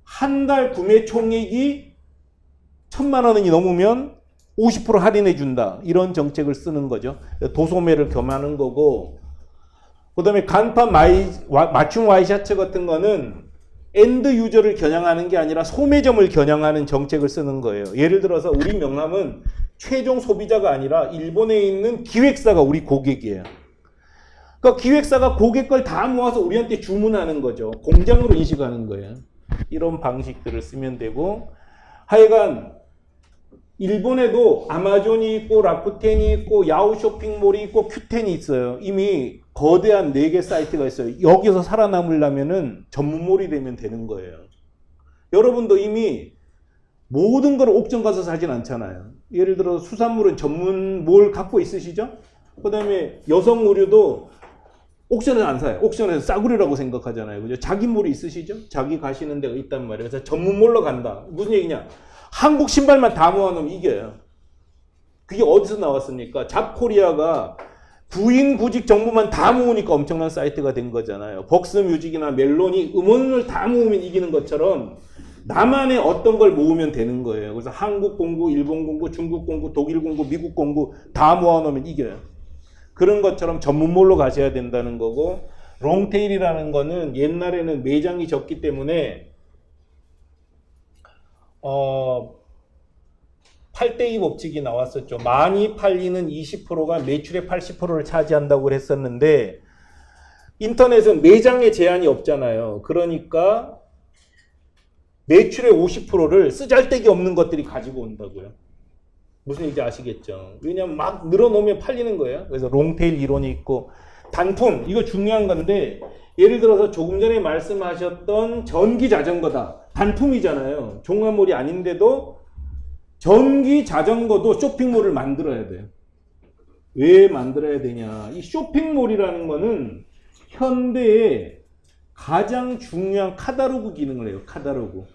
한 달 구매 총액이 1,000만 원이 넘으면 50% 할인해 준다. 이런 정책을 쓰는 거죠. 도소매를 겸하는 거고, 그 다음에 간판 맞춤 와이셔츠 같은 거는 엔드 유저를 겨냥하는 게 아니라 소매점을 겨냥하는 정책을 쓰는 거예요. 예를 들어서 우리 명함은 최종 소비자가 아니라 일본에 있는 기획사가 우리 고객이에요. 그러니까 기획사가 고객 걸 다 모아서 우리한테 주문하는 거죠. 공장으로 인식하는 거예요. 이런 방식들을 쓰면 되고, 하여간 일본에도 아마존이 있고 라쿠텐이 있고 야후 쇼핑몰이 있고 큐텐이 있어요. 이미 거대한 4개 사이트가 있어요. 여기서 살아남으려면은 전문몰이 되면 되는 거예요. 여러분도 이미 모든 걸 옥션 가서 사진 않잖아요. 예를 들어 수산물은 전문몰 갖고 있으시죠? 그 다음에 여성 의류도 옥션에서 안 사요. 옥션에서 싸구려라고 생각하잖아요. 그죠? 자기 몰이 있으시죠? 자기 가시는 데가 있단 말이에요. 그래서 전문몰로 간다. 무슨 얘기냐? 한국 신발만 다 모아놓으면 이겨요. 그게 어디서 나왔습니까? 잡코리아가 구인 구직 정보만 다 모으니까 엄청난 사이트가 된 거잖아요. 벅스뮤직이나 멜론이 음원을 다 모으면 이기는 것처럼 나만의 어떤 걸 모으면 되는 거예요. 그래서 한국 공구, 일본 공구, 중국 공구, 독일 공구, 미국 공구 다 모아놓으면 이겨요. 그런 것처럼 전문몰로 가셔야 된다는 거고, 롱테일이라는 거는 옛날에는 매장이 적기 때문에 8대2 법칙이 나왔었죠. 많이 팔리는 20%가 매출의 80%를 차지한다고 했었는데 인터넷은 매장에 제한이 없잖아요. 그러니까 매출의 50%를 쓰잘데기 없는 것들이 가지고 온다고요. 무슨 얘기인지 아시겠죠? 왜냐면 막 늘어놓으면 팔리는 거예요. 그래서 롱테일 이론이 있고 단품, 이거 중요한 건데 예를 들어서 조금 전에 말씀하셨던 전기 자전거다. 단품이잖아요. 종합몰이 아닌데도 전기 자전거도 쇼핑몰을 만들어야 돼요. 왜 만들어야 되냐? 이 쇼핑몰이라는 거는 현대의 가장 중요한 카탈로그 기능을 해요. 카탈로그.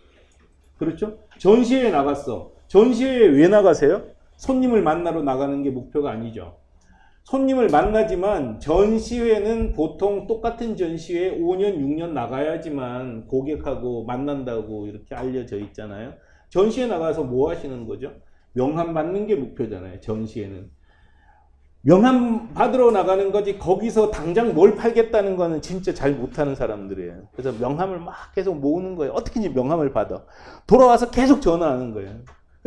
그렇죠? 전시회에 나갔어. 전시회에 왜 나가세요? 손님을 만나러 나가는 게 목표가 아니죠. 손님을 만나지만 전시회는 보통 똑같은 전시회에 5년, 6년 나가야지만 고객하고 만난다고 이렇게 알려져 있잖아요. 전시회 나가서 뭐 하시는 거죠? 명함 받는 게 목표잖아요. 전시회는. 명함 받으러 나가는 거지 거기서 당장 뭘 팔겠다는 거는 진짜 잘 못하는 사람들이에요. 그래서 명함을 막 계속 모으는 거예요. 어떻게든지 명함을 받아. 돌아와서 계속 전화하는 거예요.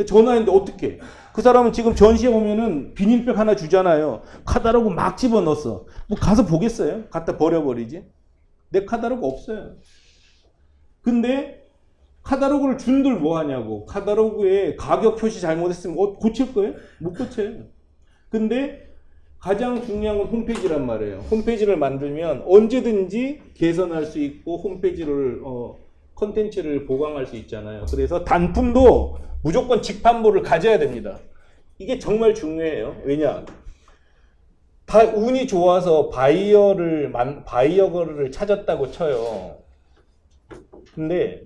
전화했는데 어떻게? 그 사람은 지금 전시회 오면은 비닐백 하나 주잖아요. 카탈로그 막 집어넣었어. 뭐 가서 보겠어요? 갖다 버려버리지? 내 카탈로그 없어요. 근데 카탈로그를 준들 뭐 하냐고. 카탈로그에 가격 표시 잘못했으면 고칠 거예요? 못 고쳐요. 근데 가장 중요한 건 홈페이지란 말이에요. 홈페이지를 만들면 언제든지 개선할 수 있고 홈페이지를 컨텐츠를 보강할 수 있잖아요. 그래서 단품도 무조건 직판물을 가져야 됩니다. 이게 정말 중요해요. 왜냐? 다 운이 좋아서 바이어를 찾았다고 쳐요. 근데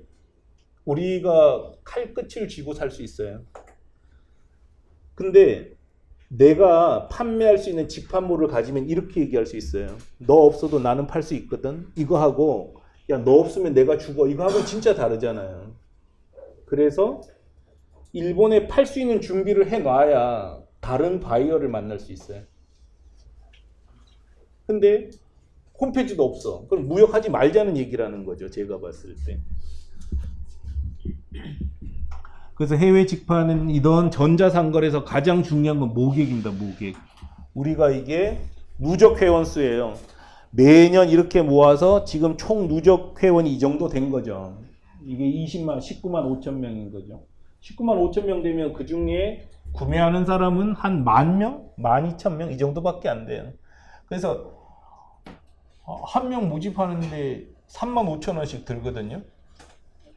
우리가 칼끝을 쥐고 살 수 있어요. 근데 내가 판매할 수 있는 직판물을 가지면 이렇게 얘기할 수 있어요. 너 없어도 나는 팔 수 있거든. 이거 하고 야, 너 없으면 내가 죽어. 이거 하고는 진짜 다르잖아요. 그래서 일본에 팔 수 있는 준비를 해놔야 다른 바이어를 만날 수 있어요. 근데 홈페이지도 없어. 그럼 무역하지 말자는 얘기라는 거죠. 제가 봤을 때. 그래서 해외 직판은 이런 전자상거래에서 가장 중요한 건 모객입니다. 모객. 우리가 이게 누적 회원 수예요. 매년 이렇게 모아서 지금 총 누적 회원이 이 정도 된 거죠. 이게 19만 5천 명인 거죠. 19만 5천 명 되면 그 중에 구매하는 사람은 한 10,000명? 12,000명? 이 정도밖에 안 돼요. 그래서 한 명 모집하는데 35,000원씩 들거든요.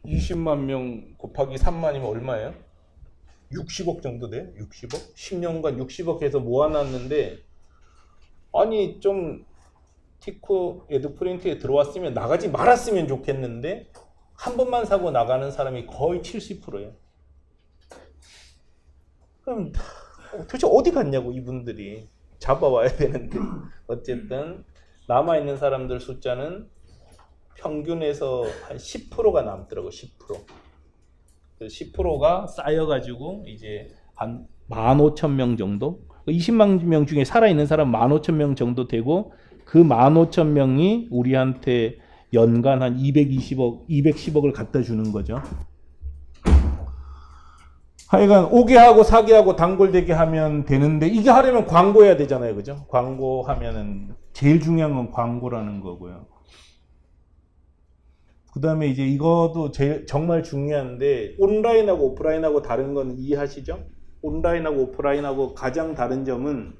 20만 명 곱하기 3만이면 얼마예요? 60억 정도 돼요? 60억? 10년간 60억 해서 모아놨는데 아니 좀 티코 에드프린트에 들어왔으면 나가지 말았으면 좋겠는데 한 번만 사고 나가는 사람이 거의 70%예요. 그럼 도대체 어디 갔냐고 이분들이 잡아와야 되는데 어쨌든 남아있는 사람들 숫자는 평균에서 한 10%가 남더라고. 10%. 10%가 쌓여가지고 이제 한 15,000명 정도? 20만 명 중에 살아있는 사람 15,000명 정도 되고 그 15,000명이 우리한테 연간 한 220억, 210억을 갖다 주는 거죠. 하여간 오게 하고 사게 하고 단골되게 하면 되는데 이게 하려면 광고해야 되잖아요. 그죠? 광고하면은 제일 중요한 건 광고라는 거고요. 그 다음에 이제 이것도 정말 중요한데 온라인하고 오프라인하고 다른 건 이해하시죠? 온라인하고 오프라인하고 가장 다른 점은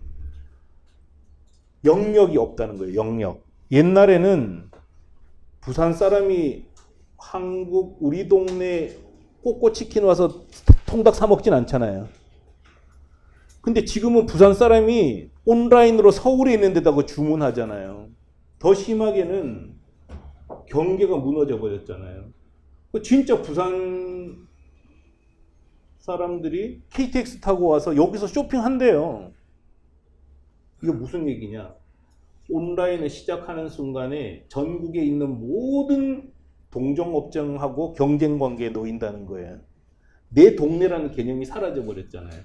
영역이 없다는 거예요. 영역. 옛날에는 부산 사람이 한국 우리 동네 꼬꼬치킨 와서 통닭 사 먹진 않잖아요. 근데 지금은 부산 사람이 온라인으로 서울에 있는 데다가 주문하잖아요. 더 심하게는 경계가 무너져 버렸잖아요. 진짜 부산 사람들이 KTX 타고 와서 여기서 쇼핑한대요. 이게 무슨 얘기냐? 온라인을 시작하는 순간에 전국에 있는 모든 동종업종하고 경쟁 관계에 놓인다는 거예요. 내 동네라는 개념이 사라져 버렸잖아요.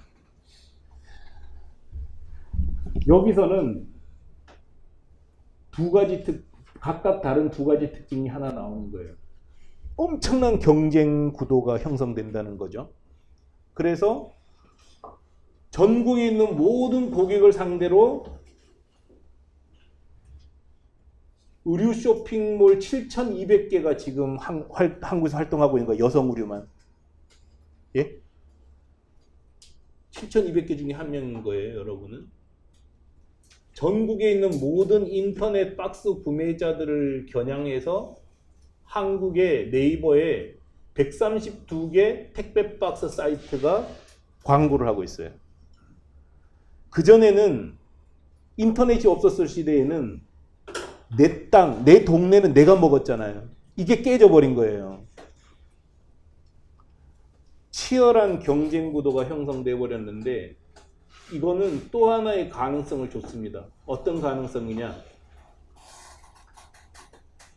여기서는 각각 다른 두 가지 특징이 하나 나오는 거예요. 엄청난 경쟁 구도가 형성된다는 거죠. 그래서 전국에 있는 모든 고객을 상대로 의류 쇼핑몰 7,200개가 지금 한국에서 활동하고 있는 거예요. 여성 의류만. 예? 7,200개 중에 한 명인 거예요, 여러분은. 전국에 있는 모든 인터넷 박스 구매자들을 겨냥해서 한국의 네이버에 132개 택배 박스 사이트가 광고를 하고 있어요. 그전에는 인터넷이 없었을 시대에는 내 땅, 내 동네는 내가 먹었잖아요. 이게 깨져버린 거예요. 치열한 경쟁 구도가 형성돼 버렸는데 이거는 또 하나의 가능성을 줬습니다. 어떤 가능성이냐?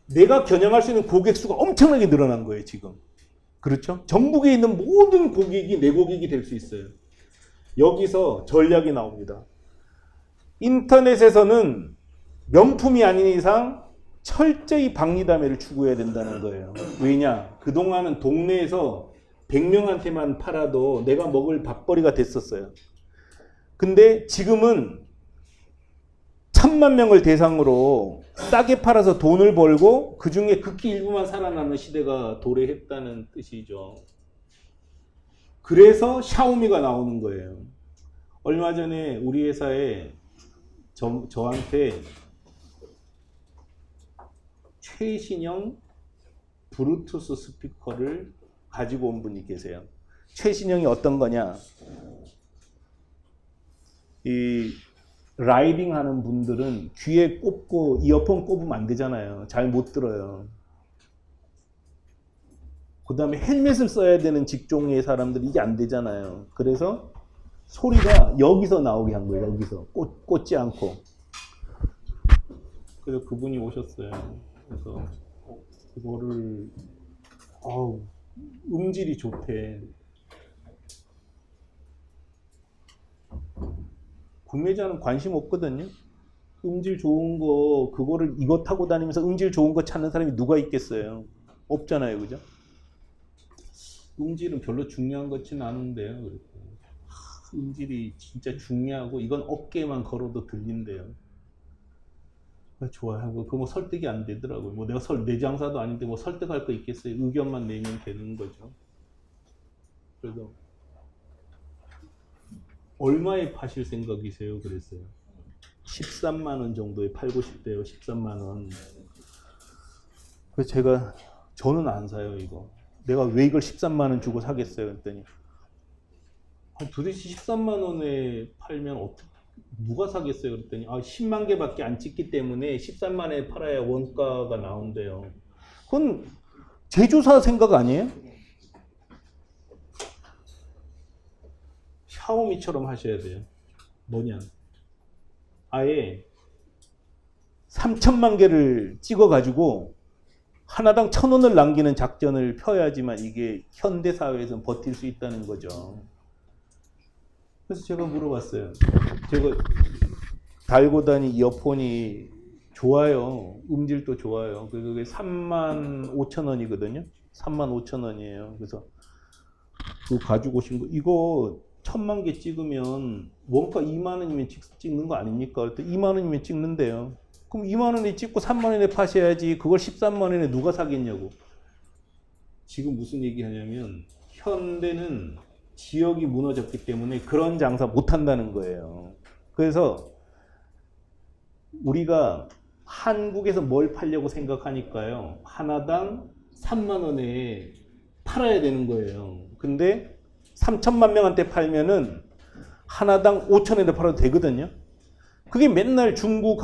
내가 겨냥할 수 있는 고객 수가 엄청나게 늘어난 거예요, 지금. 그렇죠? 전국에 있는 모든 고객이 내 고객이 될 수 있어요. 여기서 전략이 나옵니다. 인터넷에서는 명품이 아닌 이상 철저히 박리담회를 추구해야 된다는 거예요. 왜냐? 그동안은 동네에서 100명한테만 팔아도 내가 먹을 밥벌이가 됐었어요. 근데 지금은 1,000만 명을 대상으로 싸게 팔아서 돈을 벌고 그 중에 극히 일부만 살아남는 시대가 도래했다는 뜻이죠. 그래서 샤오미가 나오는 거예요. 얼마 전에 우리 회사에 저한테 최신형 블루투스 스피커를 가지고 온 분이 계세요. 최신형이 어떤 거냐? 이 라이딩 하는 분들은 귀에 꼽고 이어폰 꼽으면 안 되잖아요. 잘 못 들어요. 그 다음에 헬멧을 써야 되는 직종의 사람들이 이게 안 되잖아요. 그래서 소리가 여기서 나오게 한 거예요. 여기서 꽂지 않고. 그래서 그분이 오셨어요. 그래서 그거를 음질이 좋대. 구매자는 관심 없거든요. 음질 좋은 거, 그거를 이거 타고 다니면서 음질 좋은 거 찾는 사람이 누가 있겠어요? 없잖아요, 그죠? 음질은 별로 중요한 것 같지는 않은데요. 음질이 진짜 중요하고 이건 어깨에만 걸어도 들린대요. 좋아요. 그거 뭐 설득이 안 되더라고요. 뭐 내가 내 장사도 아닌데 뭐 설득할 거 있겠어요? 의견만 내면 되는 거죠. 그래서 얼마에 파실 생각이세요? 그랬어요. 13만 원 정도에 팔고 싶대요. 13만 원. 그래서 저는 안 사요, 이거. 내가 왜 이걸 13만 원 주고 사겠어요? 그랬더니 도대체 13만 원에 팔면 누가 사겠어요? 그랬더니 10만 개밖에 안 찍기 때문에 13만 원에 팔아야 원가가 나온대요. 그건 제조사 생각 아니에요? 샤오미처럼 하셔야 돼요. 뭐냐? 아예 3천만 개를 찍어가지고 하나당 1,000원을 남기는 작전을 펴야지만 이게 현대 사회에서는 버틸 수 있다는 거죠. 그래서 제가 물어봤어요. 제가 달고 다니는 이어폰이 좋아요. 음질도 좋아요. 그게 35,000원이거든요. 35,000원이에요. 그래서 그거 가지고 오신 거, 이거 1,000만 개 찍으면 원가 2만 원이면 찍는 거 아닙니까? 그랬더니 2만 원이면 찍는데요. 그럼 2만 원에 찍고 3만 원에 파셔야지. 그걸 13만 원에 누가 사겠냐고. 지금 무슨 얘기 하냐면 현대는 지역이 무너졌기 때문에 그런 장사 못 한다는 거예요. 그래서 우리가 한국에서 뭘 팔려고 생각하니까요. 하나당 3만 원에 팔아야 되는 거예요. 근데 3천만 명한테 팔면은 하나당 5천원에 팔아도 되거든요. 그게 맨날 중국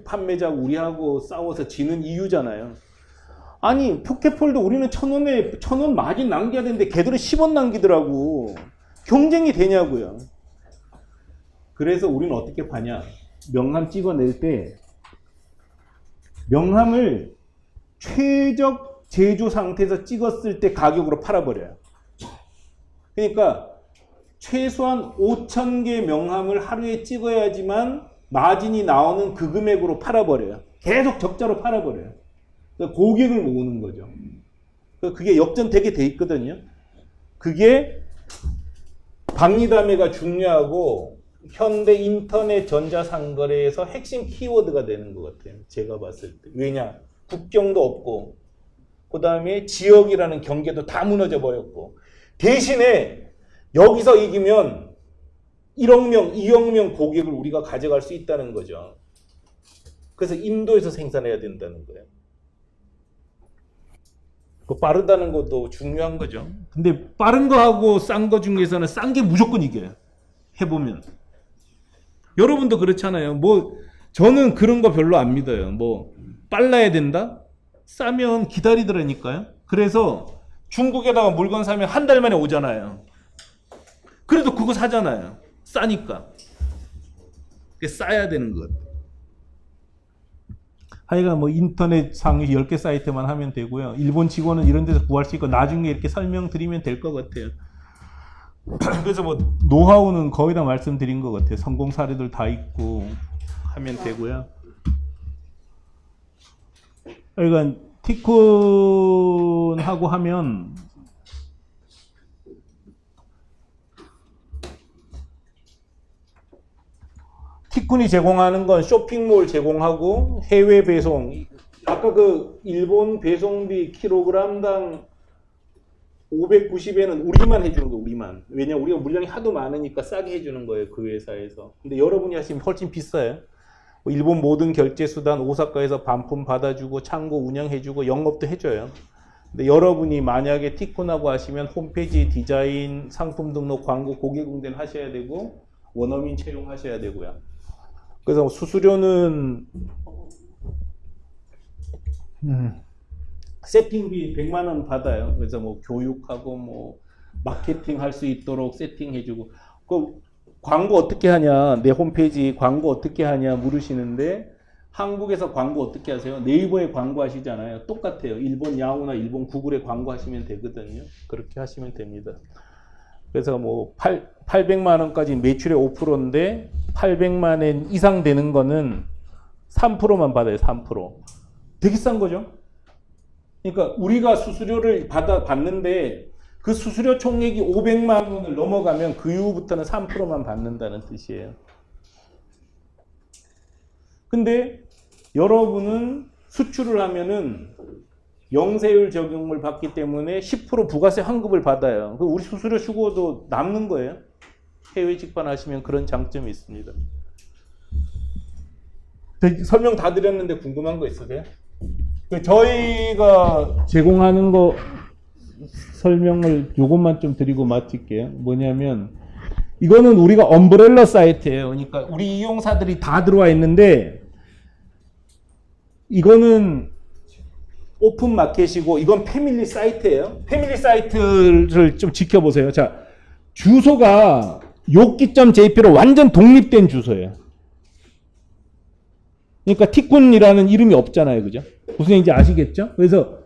판매자하고 우리하고 싸워서 지는 이유잖아요. 아니, 포켓폴도 우리는 1,000원에 1,000원 마진 남겨야 되는데 걔들은 10원 남기더라고. 경쟁이 되냐고요. 그래서 우리는 어떻게 파냐? 명함 찍어낼 때 명함을 최적 제조 상태에서 찍었을 때 가격으로 팔아버려요. 그러니까 최소한 5,000개 명함을 하루에 찍어야지만 마진이 나오는 그 금액으로 팔아버려요. 계속 적자로 팔아버려요. 그러니까 고객을 모으는 거죠. 그게 역전되게 돼 있거든요. 그게 박리담회가 중요하고 현대 인터넷 전자상거래에서 핵심 키워드가 되는 것 같아요. 제가 봤을 때. 왜냐? 국경도 없고 그 다음에 지역이라는 경계도 다 무너져 버렸고 대신에 여기서 이기면 1억 명, 2억 명 고객을 우리가 가져갈 수 있다는 거죠. 그래서 인도에서 생산해야 된다는 거예요. 그 빠르다는 것도 중요한 거죠. 근데 빠른 거하고 싼 거 중에서는 싼 게 무조건 이겨요. 해보면. 여러분도 그렇잖아요. 뭐 저는 그런 거 별로 안 믿어요. 뭐 빨라야 된다? 싸면 기다리더라니까요. 그래서 중국에다가 물건 사면 한 달 만에 오잖아요. 그래도 그거 사잖아요. 싸니까. 싸야 되는 것. 하여간 뭐 인터넷 상위 10개 사이트만 하면 되고요. 일본 직원은 이런 데서 구할 수 있고 나중에 이렇게 설명드리면 될 것 같아요. 그래서 뭐 노하우는 거의 다 말씀드린 것 같아요. 성공 사례들 다 있고 하면 되고요. 그러니까 티쿤하고 하면 티쿤이 제공하는 건 쇼핑몰 제공하고 해외 배송. 아까 그 일본 배송비 킬로그램당 590엔은 우리만 해주는 거, 우리만. 왜냐면 우리가 물량이 하도 많으니까 싸게 해주는 거예요, 그 회사에서. 근데 여러분이 하시면 훨씬 비싸요. 일본 모든 결제 수단 오사카에서 반품 받아주고 창고 운영해주고 영업도 해줘요. 근데 여러분이 만약에 티쿤하고 하시면 홈페이지 디자인, 상품 등록, 광고, 고객 응대는 하셔야 되고 원어민 채용하셔야 되고요. 그래서 수수료는 세팅비 100만 원 받아요. 그래서 뭐 교육하고 뭐 마케팅 할 수 있도록 세팅해주고. 그 광고 어떻게 하냐, 내 홈페이지 광고 어떻게 하냐 물으시는데 한국에서 광고 어떻게 하세요? 네이버에 광고 하시잖아요. 똑같아요. 일본 야후나 일본 구글에 광고 하시면 되거든요. 그렇게 하시면 됩니다. 그래서 뭐 800만 원까지 매출의 5%인데 800만 원 이상 되는 거는 3%만 받아요. 3%. 되게 싼 거죠. 그러니까 우리가 수수료를 받는데 그 수수료 총액이 500만 원을 넘어가면 그 이후부터는 3%만 받는다는 뜻이에요. 근데 여러분은 수출을 하면은 영세율 적용을 받기 때문에 10% 부가세 환급을 받아요. 우리 수수료 주고도 남는 거예요. 해외 직관하시면 그런 장점이 있습니다. 설명 다 드렸는데 궁금한 거 있으세요? 저희가 제공하는 거 설명을 요것만 좀 드리고 마칠게요. 뭐냐면 이거는 우리가 엄브렐러 사이트예요. 그러니까 우리 이용사들이 다 들어와 있는데 이거는 오픈 마켓이고 이건 패밀리 사이트예요. 패밀리 사이트를 좀 지켜보세요. 자, 주소가 요끼.jp로 완전 독립된 주소예요. 그러니까 티쿤이라는 이름이 없잖아요. 그죠? 무슨 얘기인지 아시겠죠? 그래서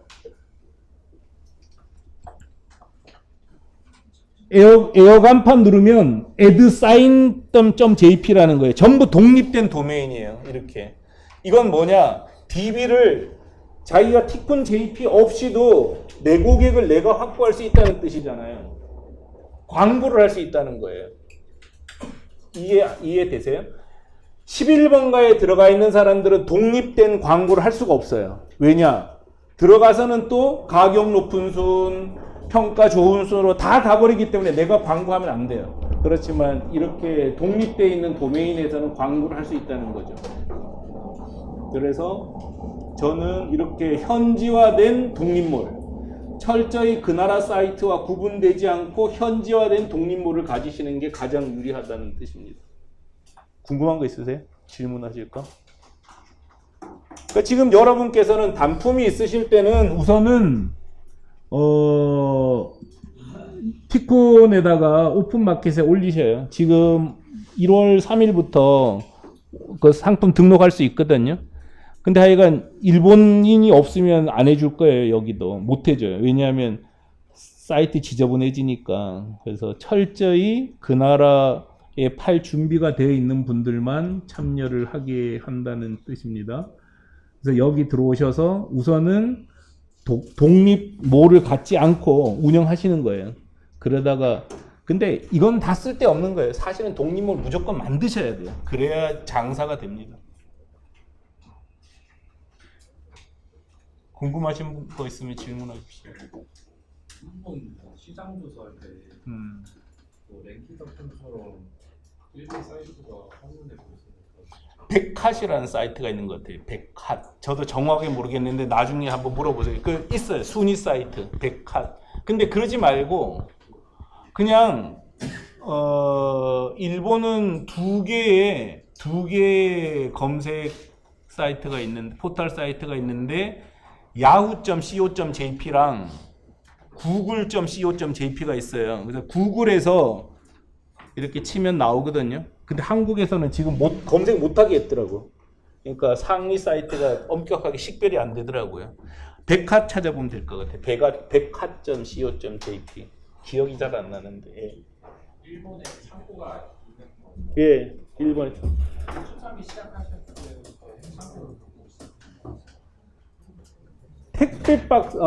에어 간판 누르면 addsign.jp라는 거예요. 전부 독립된 도메인이에요. 이렇게. 이건 뭐냐? DB를 자기가 티쿤 JP 없이도 내 고객을 내가 확보할 수 있다는 뜻이잖아요. 광고를 할 수 있다는 거예요. 이해되세요? 11번가에 들어가 있는 사람들은 독립된 광고를 할 수가 없어요. 왜냐? 들어가서는 또 가격 높은 순, 평가 좋은 순으로 다 가버리기 때문에 내가 광고하면 안 돼요. 그렇지만 이렇게 독립되어 있는 도메인에서는 광고를 할 수 있다는 거죠. 그래서 저는 이렇게 현지화된 독립몰, 철저히 그 나라 사이트와 구분되지 않고 현지화된 독립몰을 가지시는 게 가장 유리하다는 뜻입니다. 궁금한 거 있으세요? 질문하실 거? 그러니까 지금 여러분께서는 단품이 있으실 때는 우선은 티콘에다가 오픈마켓에 올리셔요. 지금 1월 3일부터 그 상품 등록할 수 있거든요. 근데 하여간 일본인이 없으면 안 해줄 거예요. 여기도 못 해줘요. 왜냐하면 사이트 지저분해지니까. 그래서 철저히 그 나라에 팔 준비가 되어 있는 분들만 참여를 하게 한다는 뜻입니다. 그래서 여기 들어오셔서 우선은 독립몰을 갖지 않고 운영하시는 거예요. 그러다가 근데 이건 다 쓸데없는 거예요. 사실은 독립물 무조건 만드셔야 돼요. 그래야 장사가 됩니다. 궁금하신 거 있으면 질문하십시오. 한번 시장 조사할 때 뭐 랭키닷컴처럼 일본 사이트가 한눈에 보였으니까 백핫이라는 사이트가 있는 것 같아요. 백핫. 저도 정확하게 모르겠는데 나중에 한번 물어보세요. 그 있어요. 순위 사이트. 백핫. 근데 그러지 말고 그냥 일본은 두 개의 검색 사이트가 있는 포털 사이트가 있는데 yahoo.co.jp랑 google.co.jp가 있어요. 그래서 구글에서 이렇게 치면 나오거든요. 근데 한국에서는 지금 검색 못하게 했더라고. 그러니까 상위 사이트가 엄격하게 식별이 안 되더라고요. 백핫 찾아보면 될 것 같아요. 백핫.co.jp. 기억이 잘 안 나는데. 예. 일본에 창고가 있는 거 예, 일본에. 초창기 시작하셨을 때부터 창고를 갖고 있어요. 택배 박스,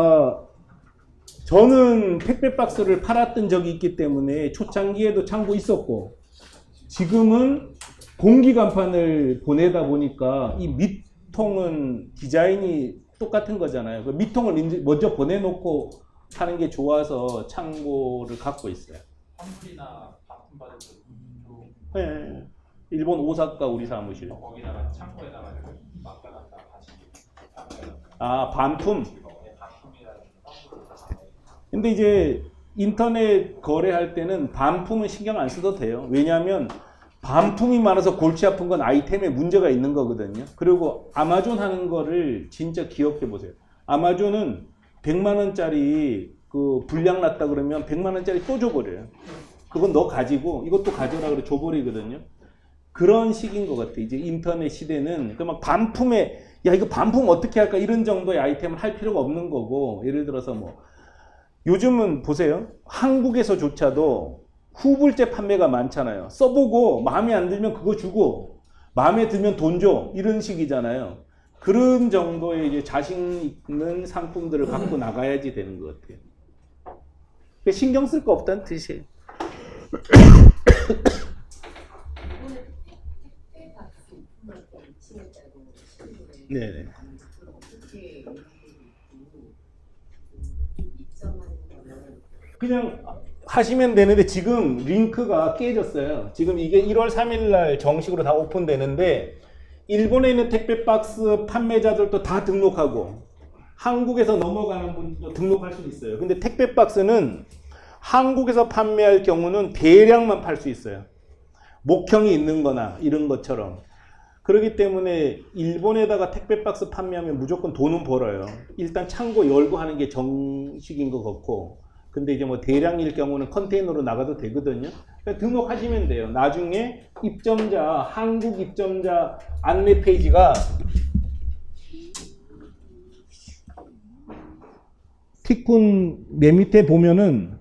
저는 택배 박스를 팔았던 적이 있기 때문에 초창기에도 창고 있었고, 지금은 공기 간판을 보내다 보니까 이 밑통은 디자인이 똑같은 거잖아요. 그 밑통을 먼저 보내놓고 하는 게 좋아서 창고를 갖고 있어요. 환불이나 반품 받을 때 네. 일본 오사카 우리 사무실. 거기다가 창고에다가 맡겨놨다 다시 아, 반품. 반품이라는 근데 이제 인터넷 거래할 때는 반품은 신경 안 써도 돼요. 왜냐하면 반품이 많아서 골치 아픈 건 아이템에 문제가 있는 거거든요. 그리고 아마존 하는 거를 진짜 기억해 보세요. 아마존은 100만 원짜리 그 불량 났다 그러면 100만 원짜리 또 줘버려요. 그건 너 가지고 이것도 가져라 그래 줘버리거든요. 그런 식인 것 같아. 이제 인터넷 시대는 그 막 반품에 야 이거 반품 어떻게 할까 이런 정도의 아이템을 할 필요가 없는 거고, 예를 들어서 뭐 요즘은 보세요. 한국에서조차도 후불제 판매가 많잖아요. 써보고 마음에 안 들면 그거 주고 마음에 들면 돈 줘 이런 식이잖아요. 그런 정도의 이제 자신 있는 상품들을 갖고 나가야지 되는 것 같아요. 신경 쓸 거 없다는 뜻이에요. 네네. 그냥 하시면 되는데 지금 링크가 깨졌어요. 지금 이게 1월 3일 날 정식으로 다 오픈되는데 일본에 있는 택배 박스 판매자들도 다 등록하고 한국에서 넘어가는 분도 등록할 수 있어요. 근데 택배 박스는 한국에서 판매할 경우는 대량만 팔 수 있어요. 목형이 있는 거나 이런 것처럼. 그렇기 때문에 일본에다가 택배 박스 판매하면 무조건 돈은 벌어요. 일단 창고 열고 하는 게 정식인 것 같고, 근데 이제 뭐 대량일 경우는 컨테이너로 나가도 되거든요. 그러니까 등록하시면 돼요. 나중에 입점자, 한국 입점자 안내 페이지가 티쿤 맨 밑에 보면은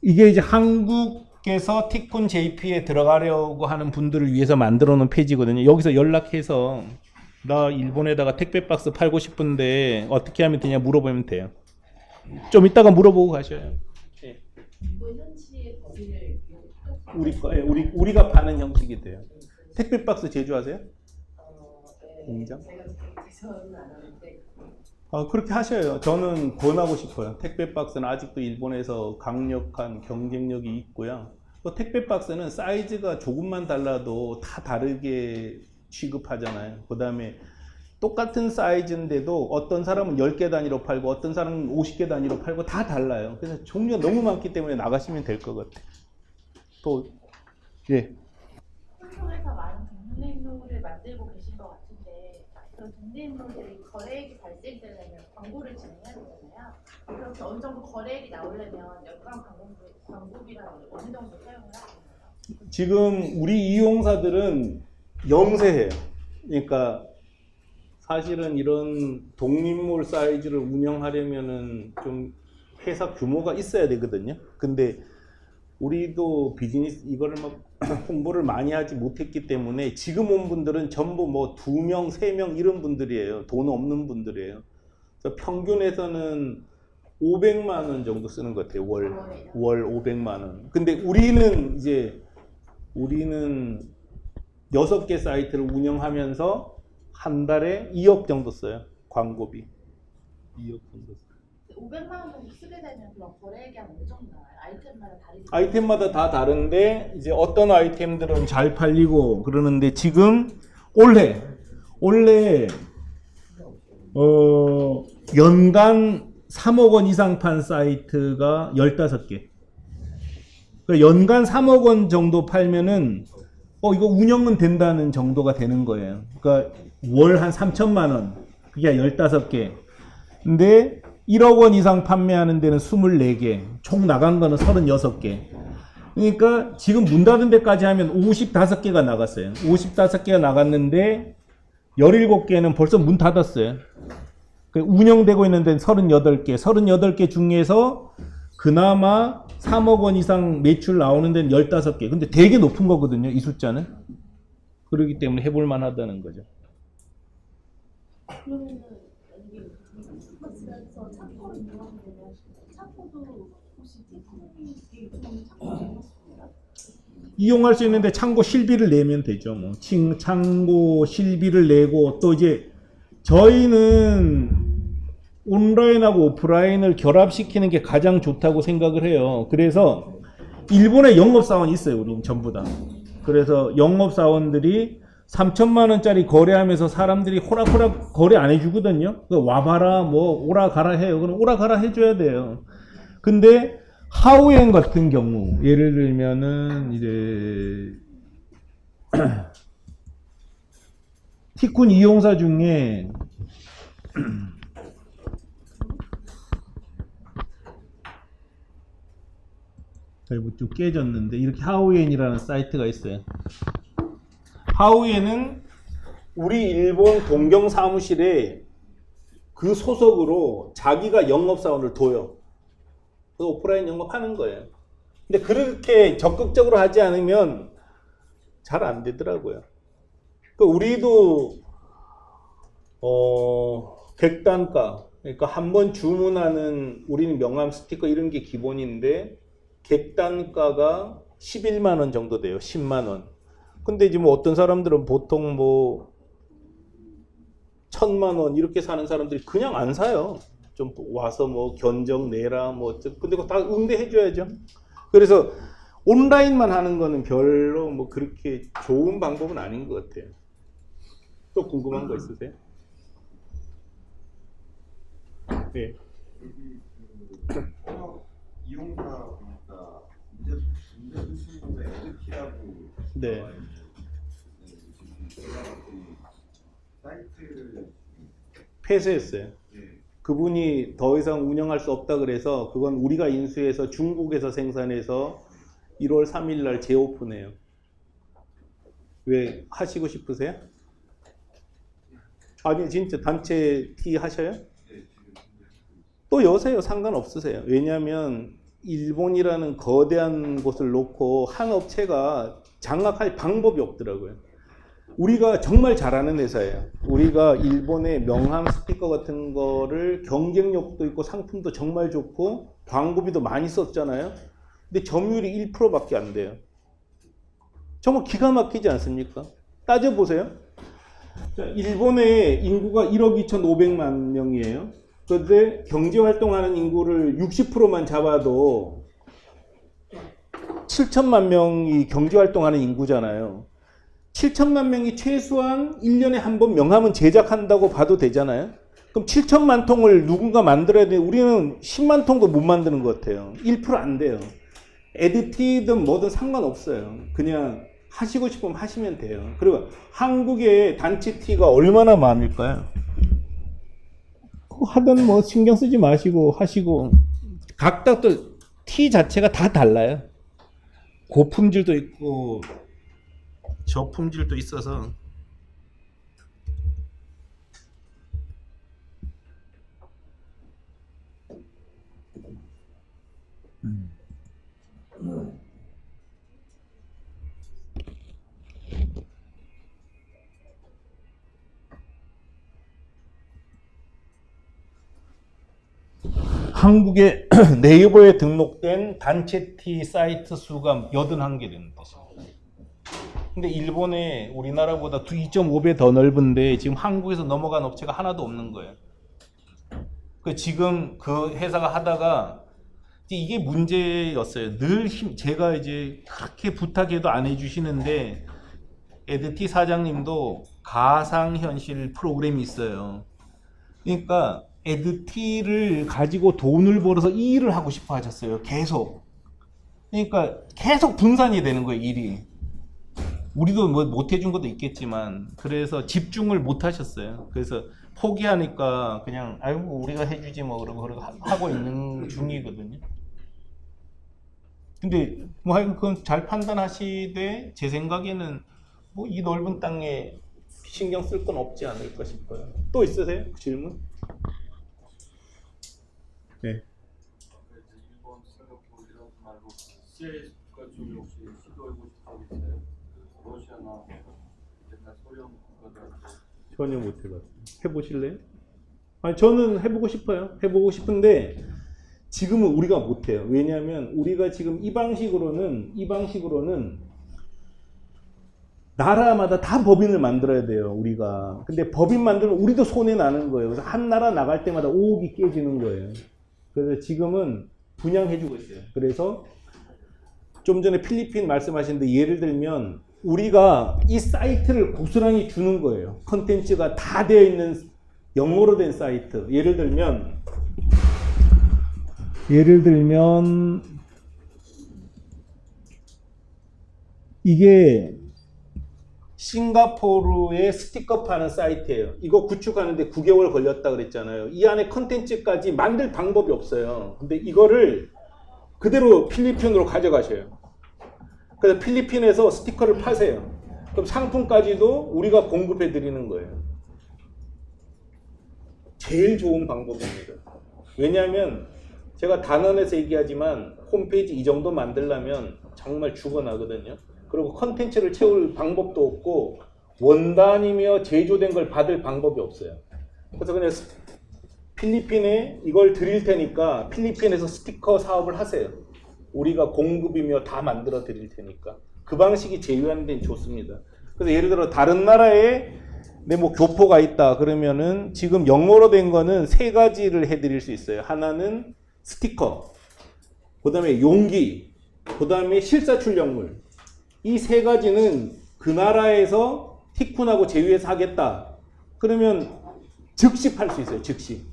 이게 이제 한국에서 티쿤 JP에 들어가려고 하는 분들을 위해서 만들어 놓은 페이지거든요. 여기서 연락해서 나 일본에다가 택배 박스 팔고 싶은데 어떻게 하면 되냐 물어보면 돼요. 좀 이따가 물어보고 가셔요. 네. 일본 현지의 법인을 우리가 파는 형식이 돼요. 택배 박스 제조하세요? 네, 공장? 제가 제조는 안 하는데 그렇게 하셔요. 저는 권하고 싶어요. 택배 박스는 아직도 일본에서 강력한 경쟁력이 있고요. 또 택배 박스는 사이즈가 조금만 달라도 다 다르게 취급하잖아요. 그 다음에 똑같은 사이즈인데도 어떤 사람은 10개 단위로 팔고 어떤 사람은 50개 단위로 팔고 다 달라요. 그래서 종류가 너무 많기 때문에 나가시면 될 것 같아요. 또, 예. 통해서 많은 동네인물을 만들고 계신 것 같은데 그런 동네인물들이 거래액이 발생되려면 광고를 진행해야 되잖아요. 그렇게 어느 정도 거래액이 나오려면 연간 광고비라는 어느 정도 사용을 하시나요? 지금 우리 이용사들은 영세해요. 그러니까 사실은 이런 독립몰 사이즈를 운영하려면은 좀 회사 규모가 있어야 되거든요. 근데 우리도 비즈니스 이거를 막 홍보를 많이 하지 못했기 때문에 지금 온 분들은 전부 뭐 2명, 3명 이런 분들이에요. 돈 없는 분들이에요. 그래서 평균에서는 500만 원 정도 쓰는 것 같아요. 월에요? 월 500만 원. 근데 우리는 6개 사이트를 운영하면서 한 달에 2억 정도 써요. 광고비. 2억 정도 써요. 500만 원 정도 쓰게 되면 그런 거래액이 한 어느 정도 나와요? 아이템마다 다르죠? 아이템마다 다 다른데 이제 어떤 아이템들은 잘 팔리고 그러는데 지금 올해 연간 3억 원 이상 판 사이트가 15개. 그러니까 연간 3억 원 정도 팔면은 이거 운영은 된다는 정도가 되는 거예요. 그러니까 월 한 3천만 원. 그게 15개. 근데 1억 원 이상 판매하는 데는 24개. 총 나간 거는 36개. 그러니까 지금 문 닫은 데까지 하면 55개가 나갔어요. 55개가 나갔는데 17개는 벌써 문 닫았어요. 운영되고 있는 데는 38개. 38개 중에서 그나마 3억 원 이상 매출 나오는 데는 15개. 근데 되게 높은 거거든요, 이 숫자는. 그렇기 때문에 해볼 만하다는 거죠. 그러면은 만약에 스포츠에서 창고를 이용하게 되면 창고도 혹시 티켓이 좀 창고를 이용하십니까? 이용할 수 있는데 창고 실비를 내면 되죠. 뭐 창고 실비를 내고 또 이제 저희는 온라인하고 오프라인을 결합시키는 게 가장 좋다고 생각을 해요. 그래서 일본에 영업사원이 있어요. 우리는 전부 다. 그래서 영업사원들이 3천만 원짜리 거래하면서 사람들이 호락호락 거래 안 해주거든요. 와봐라 뭐 오라 가라 해요. 그럼 오라 가라 해줘야 돼요. 근데 하우엔 같은 경우 예를 들면은 이제 티쿤 이용사 중에 좀 깨졌는데 이렇게 하우엔이라는 사이트가 있어요. 하우엔은 우리 일본 동경 사무실에 그 소속으로 자기가 영업사원을 둬요. 그래서 오프라인 영업하는 거예요. 근데 그렇게 적극적으로 하지 않으면 잘 안 되더라고요. 우리도 객단가, 그러니까 한번 주문하는 우리는 명함 스티커 이런 게 기본인데 객단가가 11만 원 정도 돼요. 10만 원. 근데 이제 뭐 어떤 사람들은 보통 뭐 1,000만 원 이렇게 사는 사람들이 그냥 안 사요. 좀 와서 뭐 견적 내라 뭐 근데 그거 다 응대해 줘야죠. 그래서 온라인만 하는 거는 별로 뭐 그렇게 좋은 방법은 아닌 것 같아요. 또 궁금한 거 있으세요? 네. 이용사 보니까 문제 수준보다 에드키라고 네. 사이트를 폐쇄했어요. 그분이 더 이상 운영할 수 없다 그래서 그건 우리가 인수해서 중국에서 생산해서 1월 3일 날 재오픈해요. 왜 하시고 싶으세요? 아니 진짜 단체 티 하셔요? 또 여세요. 상관없으세요. 왜냐하면 일본이라는 거대한 곳을 놓고 한 업체가 장악할 방법이 없더라고요. 우리가 정말 잘하는 회사예요. 우리가 일본의 명함 스티커 같은 거를 경쟁력도 있고 상품도 정말 좋고 광고비도 많이 썼잖아요. 근데 점유율이 1%밖에 안 돼요. 정말 기가 막히지 않습니까? 따져보세요. 일본의 인구가 1억 2,500만 명이에요. 그런데 경제활동하는 인구를 60%만 잡아도 7천만 명이 경제활동하는 인구잖아요. 7천만 명이 최소한 1년에 한 번 명함은 제작한다고 봐도 되잖아요. 그럼 7천만 통을 누군가 만들어야 돼. 우리는 10만 통도 못 만드는 것 같아요. 1% 안 돼요. 에디티든 뭐든 상관없어요. 그냥 하시고 싶으면 하시면 돼요. 그리고 한국의 단체 티가 얼마나 많을까요? 하든 뭐 신경 쓰지 마시고 하시고 각각 또 티 자체가 다 달라요. 고품질도 있고 저품질도 있어서 한국의 네이버에 등록된 단체 티 사이트 수가 81개라는 뜻입니다. 근데 일본에 우리나라보다 2.5배 더 넓은데 지금 한국에서 넘어간 업체가 하나도 없는 거예요. 지금 그 회사가 하다가 이게 문제였어요. 제가 이제 그렇게 부탁해도 안 해주시는데 에드티 사장님도 가상현실 프로그램이 있어요. 그러니까 에드티를 가지고 돈을 벌어서 이 일을 하고 싶어 하셨어요. 계속. 그러니까 계속 분산이 되는 거예요, 일이. 우리도 뭐 못 해준 것도 있겠지만 그래서 집중을 못 하셨어요. 그래서 포기하니까 그냥 아이고 우리가 해주지 뭐 그러고 하고 있는 중이거든요. 근데 뭐 하여튼 그건 잘 판단하시되 제 생각에는 뭐 이 넓은 땅에 신경 쓸 건 없지 않을까 싶어요. 또 있으세요? 질문? 네. 일본, 싱가포르 이런 말고 CIS 국가 쪽에 혹시 시도해보신 적 있어요? 러시아나 옛날 소련 국가들한테 전혀 못 해봤어요. 해보실래요? 아니 저는 해보고 싶어요. 해보고 싶은데 지금은 우리가 못 해요. 왜냐하면 우리가 지금 이 방식으로는 나라마다 다 법인을 만들어야 돼요. 우리가. 근데 법인 만들면 우리도 손해 나는 거예요. 그래서 한 나라 나갈 때마다 5억이 깨지는 거예요. 그래서 지금은 분양해주고 있어요. 그래서 좀 전에 필리핀 말씀하셨는데 예를 들면 우리가 이 사이트를 고스란히 주는 거예요. 컨텐츠가 다 되어 있는 영어로 된 사이트. 예를 들면 이게 싱가포르의 스티커 파는 사이트예요. 이거 구축하는데 9개월 걸렸다 그랬잖아요. 이 안에 컨텐츠까지 만들 방법이 없어요. 근데 이거를 그대로 필리핀으로 가져가셔요. 그래서 필리핀에서 스티커를 파세요. 그럼 상품까지도 우리가 공급해 드리는 거예요. 제일 좋은 방법입니다. 왜냐하면 제가 단언해서 얘기하지만 홈페이지 이 정도 만들려면 정말 죽어나거든요. 그리고 컨텐츠를 채울 방법도 없고 원단이며 제조된 걸 받을 방법이 없어요. 그래서 그냥 필리핀에 이걸 드릴 테니까 필리핀에서 스티커 사업을 하세요. 우리가 공급이며 다 만들어 드릴 테니까. 그 방식이 제휴하는 데는 좋습니다. 그래서 예를 들어 다른 나라에 내 뭐 교포가 있다 그러면은 지금 영어로 된 거는 3가지를 해드릴 수 있어요. 하나는 스티커, 그 다음에 용기, 그 다음에 실사출력물. 이 3가지는 그 나라에서 티쿤하고 제휴해서 하겠다. 그러면 즉시 팔 수 있어요. 즉시.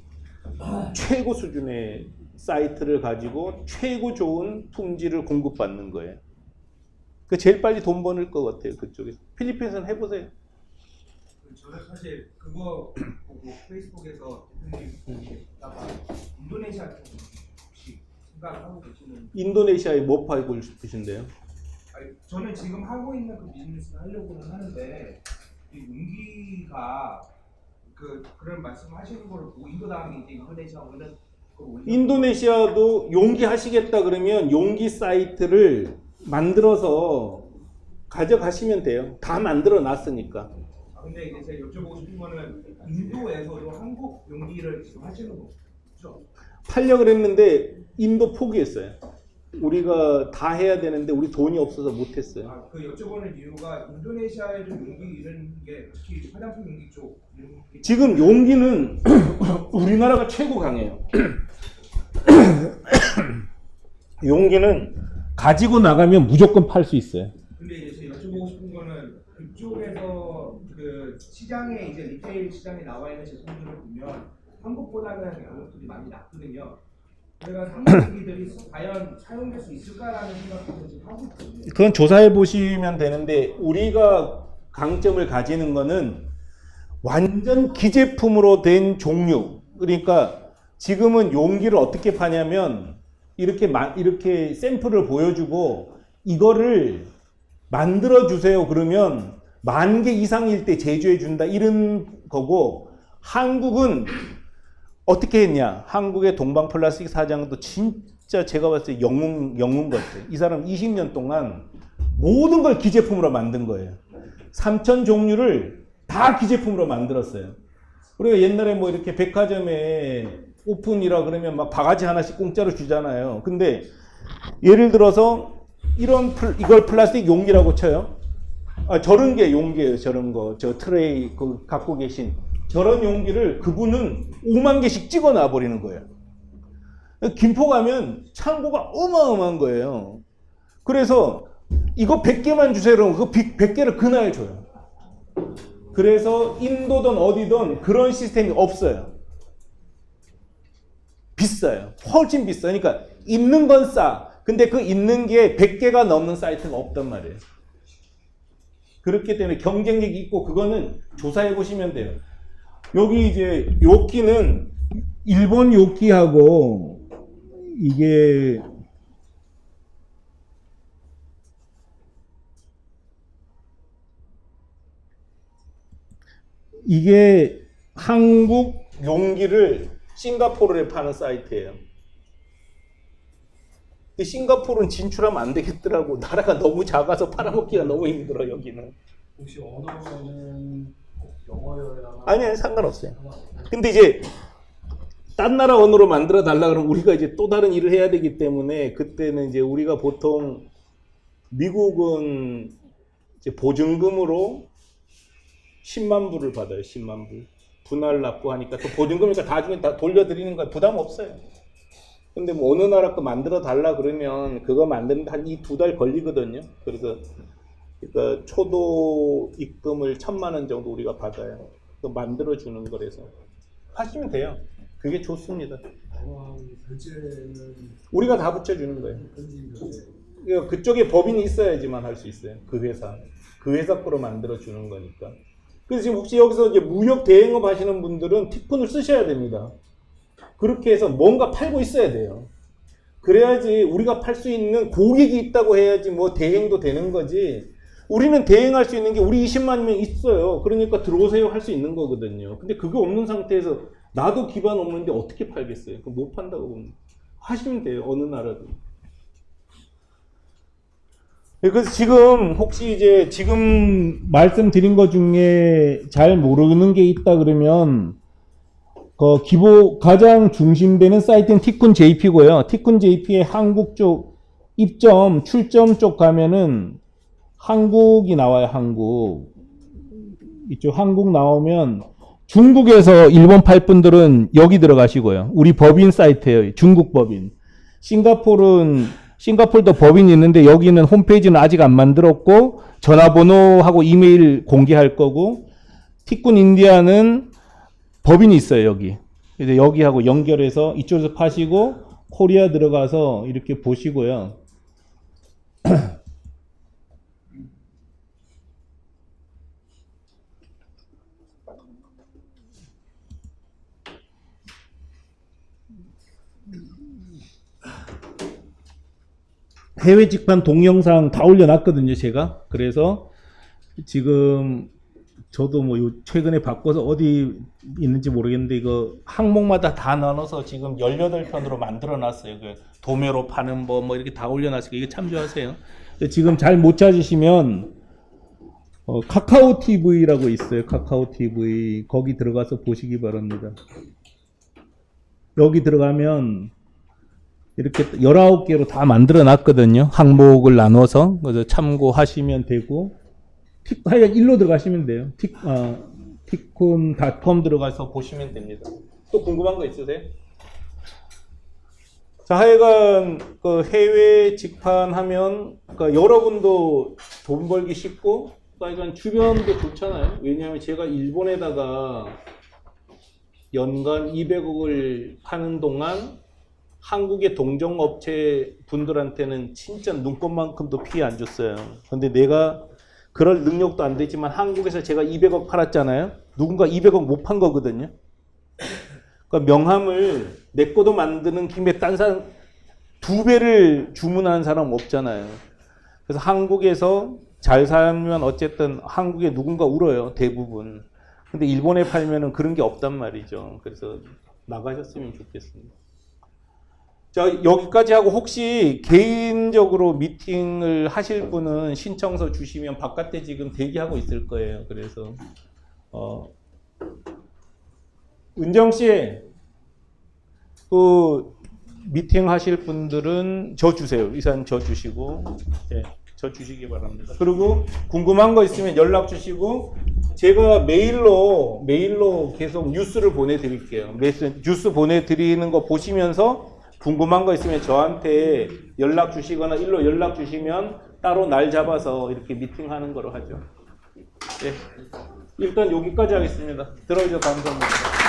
최고 수준의 사이트를 가지고 최고 좋은 품질을 공급받는 거예요. 그 제일 빨리 돈 버는 것 같아요. 그쪽에서. 필리핀에서는 해보세요. 저는 사실 그거 보고 페이스북에서 대표님다가 인도네시아 쪽 혹시 생각하고 계시는? 인도네시아에 뭐 팔고 싶으신데요? 아니, 저는 지금 하고 있는 그 비즈니스를 하려고는 하는데 이 용기가 그런 말씀하시는 거를 보고 인도 다음에 이제 인도네시아 오는 인도네시아도 용기 하시겠다 그러면 용기 사이트를 만들어서 가져가시면 돼요. 다 만들어 놨으니까. 근데 이제 제가 여쭤보고 싶은 거는 인도에서도 한국 용기를 지금 하시는 거죠? 팔려고 그랬는데 인도 포기했어요. 우리가 다 해야 되는데 우리 돈이 없어서 못했어요. 그 여쭤보는 이유가 인도네시아에도 용기 이런 게 특히 화장품 용기 쪽 지금 용기는 우리나라가 최고 강해요. 용기는 가지고 나가면 무조건 팔 수 있어요. 근데 이제 제가 여쭤보고 싶은 거는 그쪽에서 그 시장에 이제 리테일 시장에 나와 있는 제품들을 보면 한국보다는 가격들이 많이 낮거든요. 그래서 한국 기들이 과연 사용될 수 있을까라는 생각도 지금 하고 있거든요. 그건 조사해 보시면 되는데 우리가 강점을 가지는 거는 완전 기제품으로 된 종류. 그러니까 지금은 용기를 어떻게 파냐면 이렇게 샘플을 보여주고 이거를 만들어 주세요. 그러면 10,000개 이상일 때 제조해 준다 이런 거고, 한국은 어떻게 했냐? 한국의 동방플라스틱 사장도 진짜 제가 봤을 때 영웅 같아요. 이 사람 20년 동안 모든 걸 기제품으로 만든 거예요. 3,000 종류를 다 기제품으로 만들었어요. 우리가 옛날에 뭐 이렇게 백화점에 오픈이라 그러면 막 바가지 하나씩 공짜로 주잖아요. 근데 예를 들어서 이걸 플라스틱 용기라고 쳐요. 저런 게 용기예요. 저런 거. 저 트레이 갖고 계신 저런 용기를 그분은 5만 개씩 찍어 놔 버리는 거예요. 김포 가면 창고가 어마어마한 거예요. 그래서 이거 100개만 주세요. 그러면 그 100개를 그날 줘요. 그래서 인도든 어디든 그런 시스템이 없어요. 비싸요. 훨씬 비싸요. 그러니까 있는 건 싸. 근데 그 있는 게 100개가 넘는 사이트가 없단 말이에요. 그렇기 때문에 경쟁력이 있고 그거는 조사해 보시면 돼요. 여기 이제 요끼는 일본 요끼하고 이게 한국 용기를 싱가포르에 파는 사이트예요. 근데 싱가포르는 진출하면 안 되겠더라고. 나라가 너무 작아서 팔아먹기가 너무 힘들어 여기는. 혹시 언어는 꼭 영어여야 아니 상관없어요. 근데 이제 딴 나라 언어로 만들어 달라 그러면 우리가 이제 또 다른 일을 해야 되기 때문에 그때는 이제 우리가 보통 미국은 이제 보증금으로 10만 불을 받아요. 10만 불. 분할 납부하니까 또 보증금이니까 나중에 다 돌려드리는 거야. 부담 없어요. 근데 뭐 어느 나라 거 만들어 달라 그러면 그거 만드는데 한 2-2달 걸리거든요. 그래서 그러니까 초도 입금을 1,000만 원 정도 우리가 받아요. 그 만들어 주는 거라서 하시면 돼요. 그게 좋습니다. 결제는 우리가 다 붙여주는 거예요. 현지 그러니까 그쪽에 법인이 있어야지만 할 수 있어요. 그 회사 거로 만들어 주는 거니까. 그래서 지금 혹시 여기서 이제 무역 대행업 하시는 분들은 티콘을 쓰셔야 됩니다. 그렇게 해서 뭔가 팔고 있어야 돼요. 그래야지 우리가 팔 수 있는 고객이 있다고 해야지 뭐 대행도 되는 거지. 우리는 대행할 수 있는 게 우리 20만 명 있어요. 그러니까 들어오세요 할 수 있는 거거든요. 근데 그게 없는 상태에서 나도 기반 없는데 어떻게 팔겠어요? 그럼 못 판다고 보면 하시면 돼요. 어느 나라든. 그래서 지금 혹시 이제 지금 말씀드린 것 중에 잘 모르는 게 있다 그러면 가장 중심되는 사이트는 티쿤 JP고요. 티쿤 JP의 한국 쪽 입점, 출점 쪽 가면은 한국이 나와요. 한국. 이쪽 한국 나오면 중국에서 일본 팔 분들은 여기 들어가시고요. 우리 법인 사이트예요. 중국 법인. 싱가포르도 법인이 있는데 여기는 홈페이지는 아직 안 만들었고 전화번호하고 이메일 공개할 거고 티쿤 인디아는 법인이 있어요. 여기. 그래서 여기하고 연결해서 이쪽에서 파시고 코리아 들어가서 이렇게 보시고요. 해외 직판 동영상 다 올려놨거든요, 제가. 그래서 지금 저도 뭐 최근에 바꿔서 어디 있는지 모르겠는데 이거 항목마다 다 나눠서 지금 18편으로 만들어 놨어요. 그 도매로 파는 법 뭐 이렇게 다 올려놨으니까 이거 참조하세요. 지금 잘 못 찾으시면 카카오 TV라고 있어요. 카카오 TV 거기 들어가서 보시기 바랍니다. 여기 들어가면 이렇게 19개로 다 만들어 놨거든요. 항목을 나눠서. 그래서 참고하시면 되고, 하여간 일로 들어가시면 돼요. 티콘.com 들어가서 보시면 됩니다. 또 궁금한 거 있으세요? 자, 하여간 그 해외 직판하면 그러니까 여러분도 돈 벌기 쉽고, 하여간 주변도 좋잖아요. 왜냐하면 제가 일본에다가 연간 200억을 파는 동안 한국의 동종업체 분들한테는 진짜 눈꽃만큼도 피해 안 줬어요. 근데 내가 그럴 능력도 안 되지만 한국에서 제가 200억 팔았잖아요. 누군가 200억 못 판 거거든요. 그러니까 명함을 내 거도 만드는 김에 딴 사람 2배를 주문하는 사람 없잖아요. 그래서 한국에서 잘 살면 어쨌든 한국에 누군가 울어요. 대부분. 근데 일본에 팔면은 그런 게 없단 말이죠. 그래서 나가셨으면 좋겠습니다. 자, 여기까지 하고 혹시 개인적으로 미팅을 하실 분은 신청서 주시면 바깥에 지금 대기하고 있을 거예요. 그래서 은정 씨, 그 미팅 하실 분들은 저 주세요. 이사님 저 주시고, 예, 저 주시기 바랍니다. 그리고 궁금한 거 있으면 연락 주시고, 제가 메일로 계속 뉴스를 보내드릴게요. 뉴스 보내드리는 거 보시면서 궁금한 거 있으면 저한테 연락 주시거나 일로 연락 주시면 따로 날 잡아서 이렇게 미팅하는 거로 하죠. 예, 일단 여기까지 하겠습니다. 들어주셔서 감사합니다.